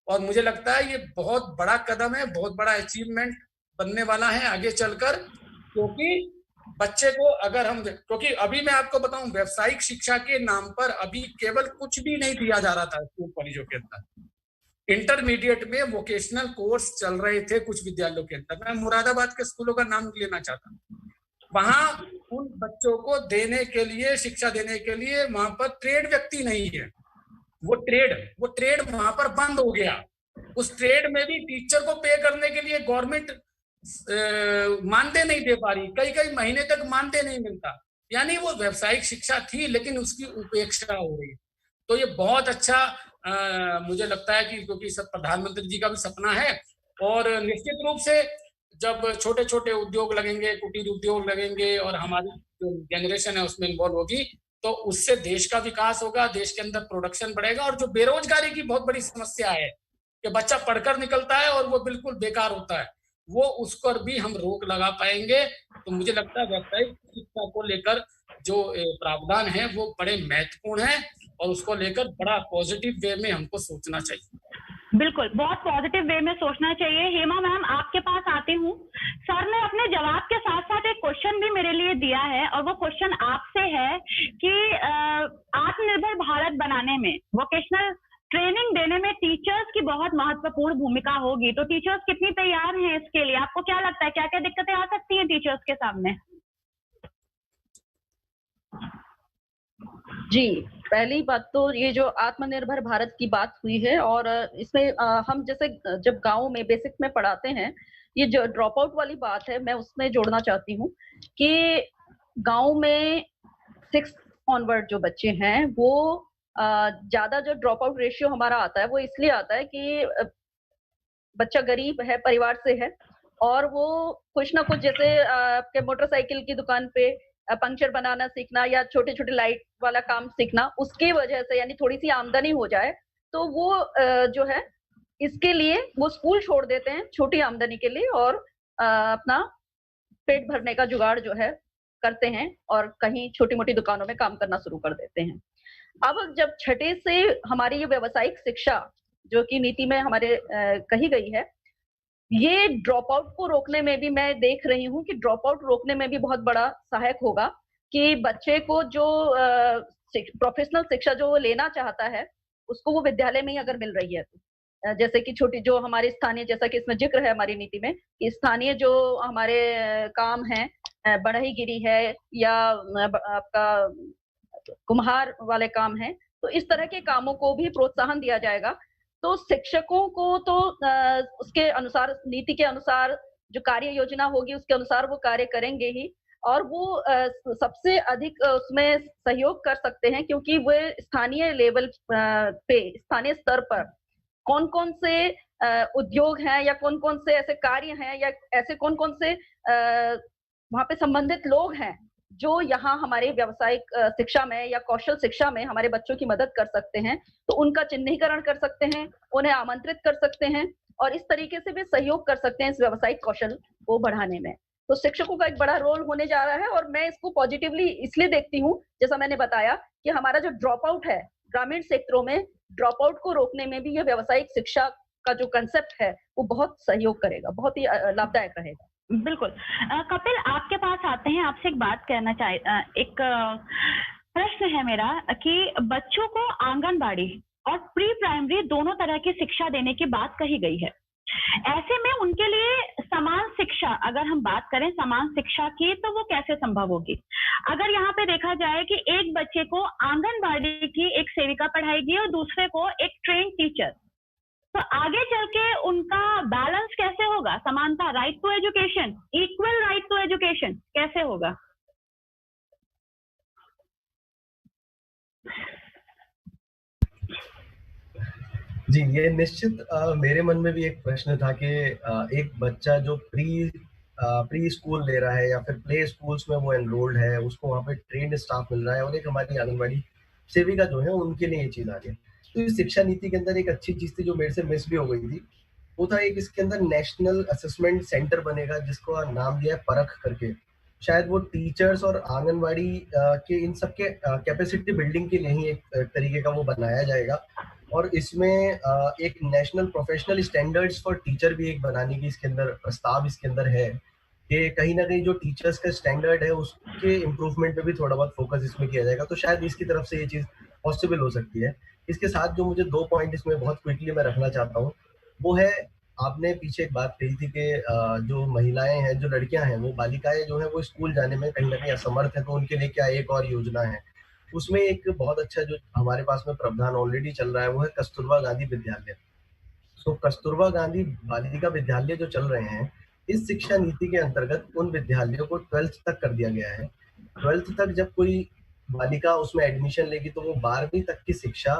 और मुझे लगता है ये बहुत बड़ा कदम है, बहुत बड़ा अचीवमेंट बनने वाला है आगे चलकर, क्योंकि बच्चे को अगर हम, क्योंकि अभी मैं आपको बताऊं, व्यावसायिक शिक्षा के नाम पर अभी केवल कुछ भी नहीं दिया जा रहा था स्कूल कॉलेजों के अंदर। इंटरमीडिएट में वोकेशनल कोर्स चल रहे थे कुछ विद्यालयों के अंदर। मैं मुरादाबाद के स्कूलों का नाम लेना चाहता हूँ। वहां उन बच्चों को देने के लिए, शिक्षा देने के लिए वहां पर ट्रेड व्यक्ति नहीं है। वो ट्रेड वहां पर बंद हो गया। उस ट्रेड में भी टीचर को पे करने के लिए गवर्नमेंट मानदेय नहीं दे पा रही, कई महीने तक मानदेय नहीं मिलता। यानी वो व्यावसायिक शिक्षा थी लेकिन उसकी उपेक्षा हो रही। तो ये बहुत अच्छा मुझे लगता है कि, क्योंकि सब प्रधानमंत्री जी का भी सपना है। और निश्चित रूप से जब छोटे छोटे उद्योग लगेंगे, कुटीर उद्योग लगेंगे और हमारी जो जनरेशन है उसमें इन्वॉल्व होगी, तो उससे देश का विकास होगा, देश के अंदर प्रोडक्शन बढ़ेगा। और जो बेरोजगारी की बहुत बड़ी समस्या है कि बच्चा पढ़कर निकलता है और वो बिल्कुल बेकार होता है, वो उस पर भी हम रोक लगा पाएंगे। तो मुझे लगता है व्यावसायिक शिक्षा को लेकर जो प्रावधान है वो बड़े महत्वपूर्ण है और उसको लेकर बड़ा पॉजिटिव वे में हमको सोचना चाहिए।
बिल्कुल, बहुत पॉजिटिव वे में सोचना चाहिए। हेमा मैम, आपके पास आती हूँ। सर ने अपने जवाब के साथ साथ एक क्वेश्चन भी मेरे लिए दिया है और वो क्वेश्चन आपसे है कि आत्मनिर्भर भारत बनाने में वोकेशनल ट्रेनिंग देने में टीचर्स की बहुत महत्वपूर्ण भूमिका होगी। तो टीचर्स कितनी तैयार हैं इसके लिए? आपको क्या लगता है, क्या क्या दिक्कतें आ सकती हैं टीचर्स के सामने?
जी, पहली बात तो ये जो आत्मनिर्भर भारत की बात हुई है और इसमें हम जैसे जब गाँव में बेसिक में पढ़ाते हैं, ये जो ड्रॉप आउट वाली बात है, मैं उसमें जोड़ना चाहती हूँ कि गाँव में 6 ऑनवर्ड जो बच्चे हैं, वो ज़्यादा जो ड्रॉप आउट रेशियो हमारा आता है, वो इसलिए आता है कि बच्चा गरीब है, परिवार से है और वो कुछ ना कुछ जैसे आपके मोटरसाइकिल की दुकान पे पंक्चर बनाना सीखना या छोटे-छोटे लाइट वाला काम सीखना, उसकी वजह से यानी थोड़ी-सी आमदनी हो जाए, तो वो जो है इसके लिए वो स्कूल छोड़ देते हैं छोटी आमदनी के लिए और अपना पेट भरने का जुगाड़ जो है करते हैं और कहीं छोटी-मोटी दुकानों में काम करना शुरू कर देते हैं। अब जब छठे से हमारी ये व्यावसायिक शिक्षा जो कि नीति में हमारे कही गई है, ये ड्रॉप आउट को रोकने में भी मैं देख रही हूँ कि ड्रॉप आउट रोकने में भी बहुत बड़ा सहायक होगा कि बच्चे को जो प्रोफेशनल शिक्षा जो वो लेना चाहता है, उसको वो विद्यालय में ही अगर मिल रही है तो। जैसे कि छोटी जो हमारी स्थानीय, जैसा कि इसमें जिक्र है हमारी नीति में कि स्थानीय जो हमारे काम हैं, बढ़ईगिरी है या आपका कुम्हार वाले काम हैं, तो इस तरह के कामों को भी प्रोत्साहन दिया जाएगा। तो शिक्षकों को तो उसके अनुसार, नीति के अनुसार जो कार्य योजना होगी उसके अनुसार वो कार्य करेंगे ही और वो सबसे अधिक उसमें सहयोग कर सकते हैं क्योंकि वो स्थानीय लेवल पे, स्थानीय स्तर पर कौन-कौन से उद्योग हैं या कौन-कौन से ऐसे कार्य हैं या ऐसे कौन-कौन से वहाँ पे संबंधित लोग हैं जो यहाँ हमारे व्यावसायिक शिक्षा में या कौशल शिक्षा में हमारे बच्चों की मदद कर सकते हैं, तो उनका चिन्हीकरण कर सकते हैं, उन्हें आमंत्रित कर सकते हैं और इस तरीके से भी सहयोग कर सकते हैं इस व्यावसायिक कौशल को बढ़ाने में। तो शिक्षकों का एक बड़ा रोल होने जा रहा है और मैं इसको पॉजिटिवली इसलिए देखती हूँ, जैसा मैंने बताया कि हमारा जो ड्रॉप आउट है, ग्रामीण क्षेत्रों में ड्रॉप आउट को रोकने में भी यह व्यावसायिक शिक्षा का जो कंसेप्ट है, वो बहुत सहयोग करेगा, बहुत ही लाभदायक रहेगा।
बिल्कुल। कपिल, आपके पास आते हैं, आपसे एक बात कहना एक प्रश्न है मेरा कि बच्चों को आंगनबाड़ी और प्री प्राइमरी दोनों तरह की शिक्षा देने की बात कही गई है। ऐसे में उनके लिए समान शिक्षा, अगर हम बात करें समान शिक्षा की, तो वो कैसे संभव होगी? अगर यहाँ पे देखा जाए कि एक बच्चे को आंगनबाड़ी की एक सेविका पढ़ाएगी और दूसरे को एक ट्रेन टीचर, तो आगे चल के उनका बैलेंस कैसे होगा? समानता, right to education, equal right to education कैसे होगा?
जी, ये निश्चित मेरे मन में भी एक प्रश्न था कि एक बच्चा जो प्री स्कूल ले रहा है या फिर प्ले स्कूल्स में वो एनरोल्ड है, उसको वहाँ पे ट्रेन्ड स्टाफ मिल रहा है और एक हमारी आंगनबाड़ी सेविका जो है उनके लिए ये चीज़ आ रही है। तो इस शिक्षा नीति के अंदर एक अच्छी चीज़ थी जो मेरे से मिस भी हो गई थी, वो था एक इसके अंदर नेशनल असेसमेंट सेंटर बनेगा जिसको नाम दिया है परख करके। शायद वो टीचर्स और आंगनबाड़ी के इन सब के कैपेसिटी बिल्डिंग के लिए ही एक तरीके का वो बनाया जाएगा और इसमें एक national professional standards for teacher भी एक बनाने की इसके अंदर प्रस्ताव इसके अंदर है कि कहीं ना कहीं जो टीचर्स का स्टैंडर्ड है उसके इम्प्रूवमेंट पे भी थोड़ा बहुत फोकस इसमें किया जाएगा, तो शायद इसकी तरफ से ये चीज़ पॉसिबल हो सकती है। इसके साथ जो मुझे 2 पॉइंट इसमें बहुत क्विकली मैं रखना चाहता हूँ, वो है आपने पीछे एक बात कही थी कि जो महिलाएं हैं, जो लड़कियां हैं, वो बालिकाएं जो है वो स्कूल जाने में कहीं ना कहीं असमर्थ है, तो उनके लिए क्या एक और योजना है। उसमें एक बहुत अच्छा जो हमारे पास में प्रावधान ऑलरेडी चल रहा है वो है कस्तूरबा गांधी विद्यालय। तो कस्तूरबा गांधी बालिका विद्यालय जो चल रहे हैं, इस शिक्षा नीति के अंतर्गत उन विद्यालयों को 12th तक कर दिया गया है। 12th तक जब कोई बालिका उसमें एडमिशन लेगी तो वो 12वीं तक की शिक्षा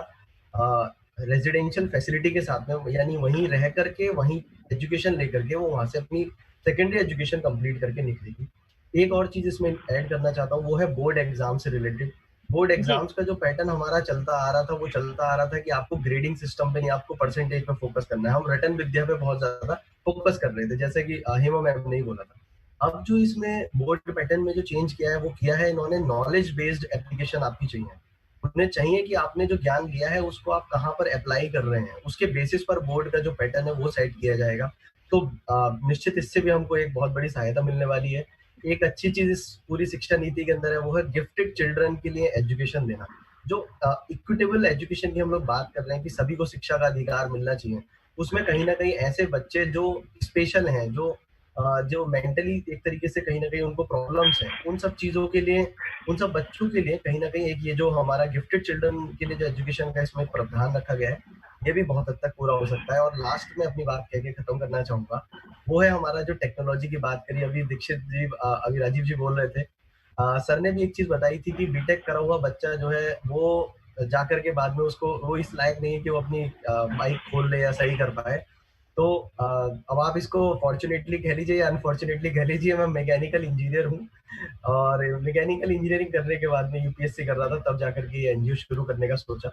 रेजिडेंशियल फैसिलिटी के साथ में, यानी वहीं रह करके वहीं एजुकेशन लेकर के वो वहां से अपनी सेकेंडरी एजुकेशन कंप्लीट करके निकलेगी। एक और चीज इसमें ऐड करना चाहता हूँ, वो है बोर्ड एग्जाम से रिलेटेड। बोर्ड एग्जाम्स का जो पैटर्न हमारा चलता आ रहा था, वो चलता आ रहा था कि आपको ग्रेडिंग सिस्टम पे नहीं, आपको परसेंटेज पे फोकस करना है। हम रिटर्न विद्या पे बहुत ज्यादा फोकस कर रहे थे, जैसे कि हेमा मैम ने ही बोला था। अब जो इसमें बोर्ड पैटर्न में जो चेंज किया है वो किया है इन्होंने, नॉलेज बेस्ड एप्लीकेशन आपकी चाहिए। उन्हें चाहिए कि आपने जो ज्ञान लिया है उसको आप कहाँ पर अप्लाई कर रहे हैं, उसके बेसिस पर बोर्ड का जो पैटर्न है वो सेट किया जाएगा। तो निश्चित इससे भी हमको एक बहुत बड़ी सहायता मिलने वाली है। एक अच्छी चीज इस पूरी शिक्षा नीति के अंदर है वो है गिफ्टेड चिल्ड्रन के लिए एजुकेशन देना। जो इक्विटेबल एजुकेशन की हम लोग बात कर रहे हैं कि सभी को शिक्षा का अधिकार मिलना चाहिए, उसमें कहीं ना कहीं ऐसे बच्चे जो स्पेशल हैं, जो मेंटली एक तरीके से कहीं ना कहीं उनको प्रॉब्लम्स हैं, उन सब चीजों के लिए, उन सब बच्चों के लिए कहीं ना कहीं एक ये जो हमारा गिफ्टेड चिल्ड्रन के लिए जो एजुकेशन का इसमें प्रावधान रखा गया है, ये भी बहुत हद तक पूरा हो सकता है। और लास्ट में अपनी बात कह के खत्म करना चाहूंगा, वो है हमारा जो टेक्नोलॉजी की बात करी, अभी दीक्षित जी अभी राजीव जी बोल रहे थे, सर ने भी एक चीज बताई थी कि बीटेक करा हुआ बच्चा जो है वो जाकर के बाद में उसको वो इस लायक नहीं है कि वो अपनी बाइक खोल ले या सही कर पाए। तो अब आप इसको फॉर्चुनेटली कह लीजिए या अनफॉर्चुनेटली कह लीजिए, मैं मैकेनिकल इंजीनियर हूँ और मैकेनिकल इंजीनियरिंग करने के बाद में यूपीएससी कर रहा था, तब जाकर के एनजीओ शुरू करने का सोचा।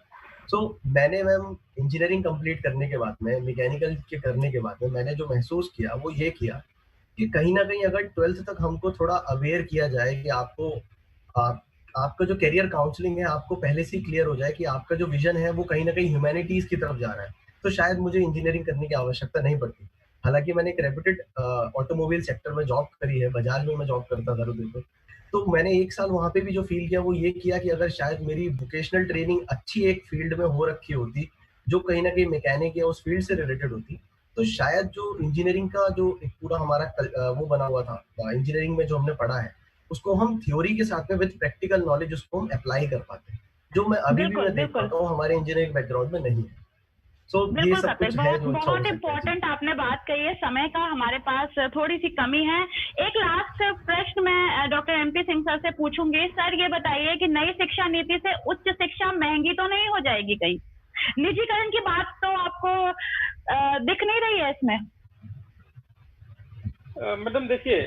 मैंने मैम इंजीनियरिंग कंप्लीट करने के बाद में, मैकेनिकल के करने के बाद में मैंने जो महसूस किया वो ये किया कि कहीं ना कहीं अगर 12th तक हमको थोड़ा अवेयर किया जाए कि आपका जो करियर काउंसलिंग है आपको पहले से ही क्लियर हो जाए कि आपका जो विजन है वो कहीं ना कहीं ह्यूमैनिटीज की तरफ जा रहा है, तो शायद मुझे इंजीनियरिंग करने की आवश्यकता नहीं पड़ती। हालांकि मैंने एक रेप्यूटेड ऑटोमोबाइल सेक्टर में जॉब करी है, बजाज में मैं जॉब करता था रुपये, तो मैंने 1 साल वहां पे भी जो फील किया वो ये किया कि अगर शायद मेरी वोकेशनल ट्रेनिंग अच्छी एक फील्ड में हो रखी होती जो कहीं ना कहीं मैकेनिक या उस फील्ड से रिलेटेड होती, तो शायद जो इंजीनियरिंग का जो एक पूरा हमारा वो बना हुआ था, इंजीनियरिंग में जो हमने पढ़ा है उसको हम थ्योरी के साथ में विद प्रैक्टिकल नॉलेज उसको हम अप्लाई कर पाते, जो मैं अभी भी मैं देख पाता हूँ हमारे इंजीनियरिंग बैकग्राउंड में नहीं है। ये सब कुछ है जो
बहुत इम्पोर्टेंट आपने बात कही है। समय का हमारे पास थोड़ी सी कमी है। एक लास्ट प्रश्न मैं डॉक्टर एमपी सिंह सर से पूछूंगी। सर ये बताइए कि नई शिक्षा नीति से उच्च शिक्षा महंगी तो नहीं हो जाएगी कहीं? निजीकरण की बात तो आपको दिख नहीं रही है इसमें?
मैडम देखिए,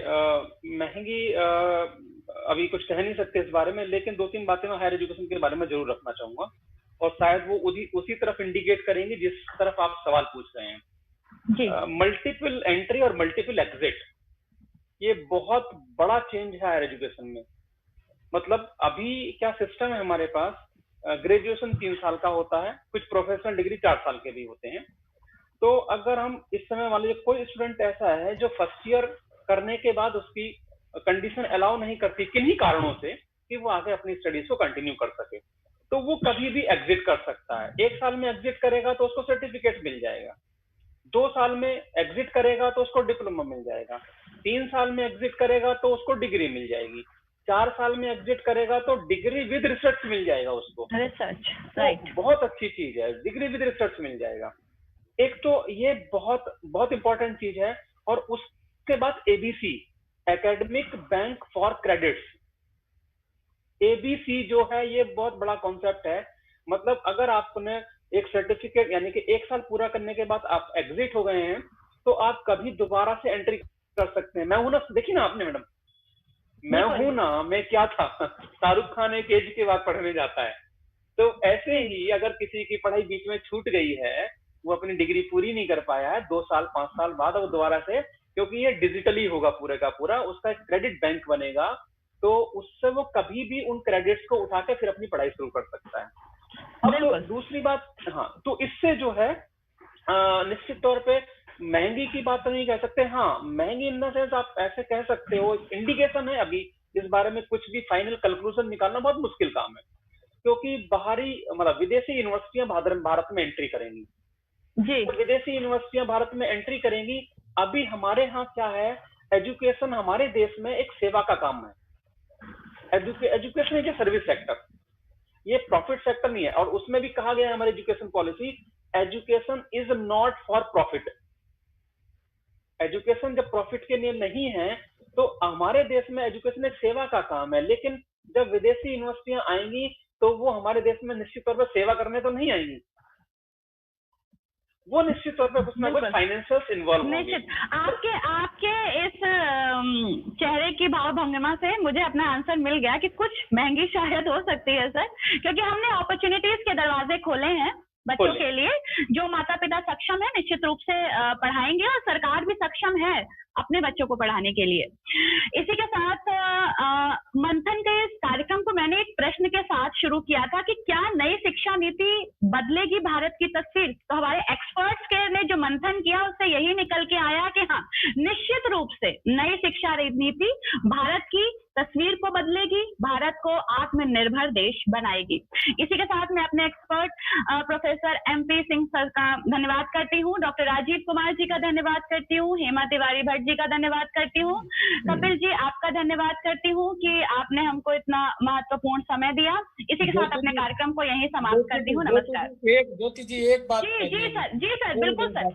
महंगी अभी कुछ कह नहीं सकते इस बारे में, लेकिन 2-3 बातें मैं हायर एजुकेशन के बारे में जरूर रखना चाहूंगा और शायद वो उसी तरफ इंडिकेट करेंगे जिस तरफ आप सवाल पूछ रहे हैं। मल्टीपल एंट्री और मल्टीपल एग्जिट, ये बहुत बड़ा चेंज है हायर एजुकेशन में। मतलब अभी क्या सिस्टम है हमारे पास, ग्रेजुएशन 3 साल का होता है, कुछ प्रोफेशनल डिग्री 4 साल के भी होते हैं। तो अगर हम इस समय मान लीजिए कोई स्टूडेंट ऐसा है जो फर्स्ट ईयर करने के बाद उसकी कंडीशन अलाउ नहीं करती किन्हीं कारणों से कि वो आगे अपनी स्टडीज को कंटिन्यू कर सके, तो वो कभी भी एग्जिट कर सकता है। 1 साल में एग्जिट करेगा तो उसको सर्टिफिकेट मिल जाएगा, 2 साल में एग्जिट करेगा तो उसको डिप्लोमा मिल जाएगा, 3 साल में एग्जिट करेगा तो उसको डिग्री मिल जाएगी, 4 साल में एग्जिट करेगा तो डिग्री विद रिसर्च मिल जाएगा उसको।
रिसर्च, राइट,
बहुत अच्छी चीज है, डिग्री विद रिसर्च मिल जाएगा। एक तो ये बहुत बहुत इंपॉर्टेंट चीज है। और उसके बाद ABC, academic bank for credits, ABC जो है ये बहुत बड़ा कॉन्सेप्ट है। मतलब अगर आपने एक सर्टिफिकेट यानी कि 1 साल पूरा करने के बाद आप एग्जिट हो गए हैं तो आप कभी दोबारा से एंट्री कर सकते हैं। मैं हूं ना, देखिए ना आपने मैडम, मैं हूं ना, मैं क्या था, शाहरुख खान एक एज के बाद पढ़ने जाता है, तो ऐसे ही अगर किसी की पढ़ाई बीच में छूट गई है, वो अपनी डिग्री पूरी नहीं कर पाया है, 2 साल 5 साल बाद वो दोबारा से, क्योंकि ये डिजिटली होगा पूरे का पूरा, उसका एक क्रेडिट बैंक बनेगा, तो उससे वो कभी भी उन क्रेडिट्स को उठा के फिर अपनी पढ़ाई शुरू कर सकता है। अब तो दूसरी बात, हाँ, तो इससे जो है निश्चित तौर पे महंगी की बात तो नहीं कह सकते। हाँ, महंगी इन द सेंस आप ऐसे कह सकते हो, इंडिकेशन है, अभी इस बारे में कुछ भी फाइनल कंक्लूजन निकालना बहुत मुश्किल काम है, क्योंकि बाहरी मतलब विदेशी यूनिवर्सिटियां भारत में एंट्री करेंगी जी। तो विदेशी यूनिवर्सिटियां भारत में एंट्री करेंगी। अभी हमारे यहाँ क्या है, एजुकेशन हमारे देश में एक सेवा का काम है। Education is a service sector, ये प्रॉफिट सेक्टर नहीं है। और उसमें भी कहा गया है हमारी education policy, education is not for profit. Education जब प्रॉफिट के लिए नहीं है तो हमारे देश में एजुकेशन एक सेवा का काम है। लेकिन जब विदेशी यूनिवर्सिटियां आएंगी तो वो हमारे देश में निश्चित तौर पर सेवा करने तो नहीं आएंगी, वो निश्चित तौर पर कुछ ना कुछ फाइनेंशियल्स इन्वॉल्व होंगे।
निश्चित। आपके इस चेहरे की भाव भंगिमा से मुझे अपना आंसर मिल गया कि कुछ महंगी शायद हो सकती है सर, क्योंकि हमने अपॉर्चुनिटीज के दरवाजे खोले हैं बच्चों के लिए। जो माता पिता सक्षम है निश्चित रूप से पढ़ाएंगे, और सरकार भी सक्षम है अपने बच्चों को पढ़ाने के लिए। इसी के साथ मंथन के इस कार्यक्रम को मैंने एक प्रश्न के साथ शुरू किया था कि क्या नई शिक्षा नीति बदलेगी भारत की तस्वीर। तो हमारे एक्सपर्ट्स के ने जो मंथन किया उससे यही निकल के आया कि हाँ, निश्चित रूप से नई शिक्षा नीति भारत की तस्वीर को बदलेगी, भारत को आत्मनिर्भर देश बनाएगी। इसी के साथ मैं अपने expert professor MP Singh sir का धन्यवाद करती हूँ, डॉक्टर राजीव कुमार जी का धन्यवाद करती हूँ, हेमा तिवारी भट्ट जी का धन्यवाद करती हूँ, कपिल जी आपका धन्यवाद करती हूँ कि आपने हमको इतना महत्वपूर्ण समय दिया। इसी के साथ अपने कार्यक्रम को यहीं समाप्त करती हूँ। नमस्कार।
ज्योति जी एक बात
जी सर, बिल्कुल सर।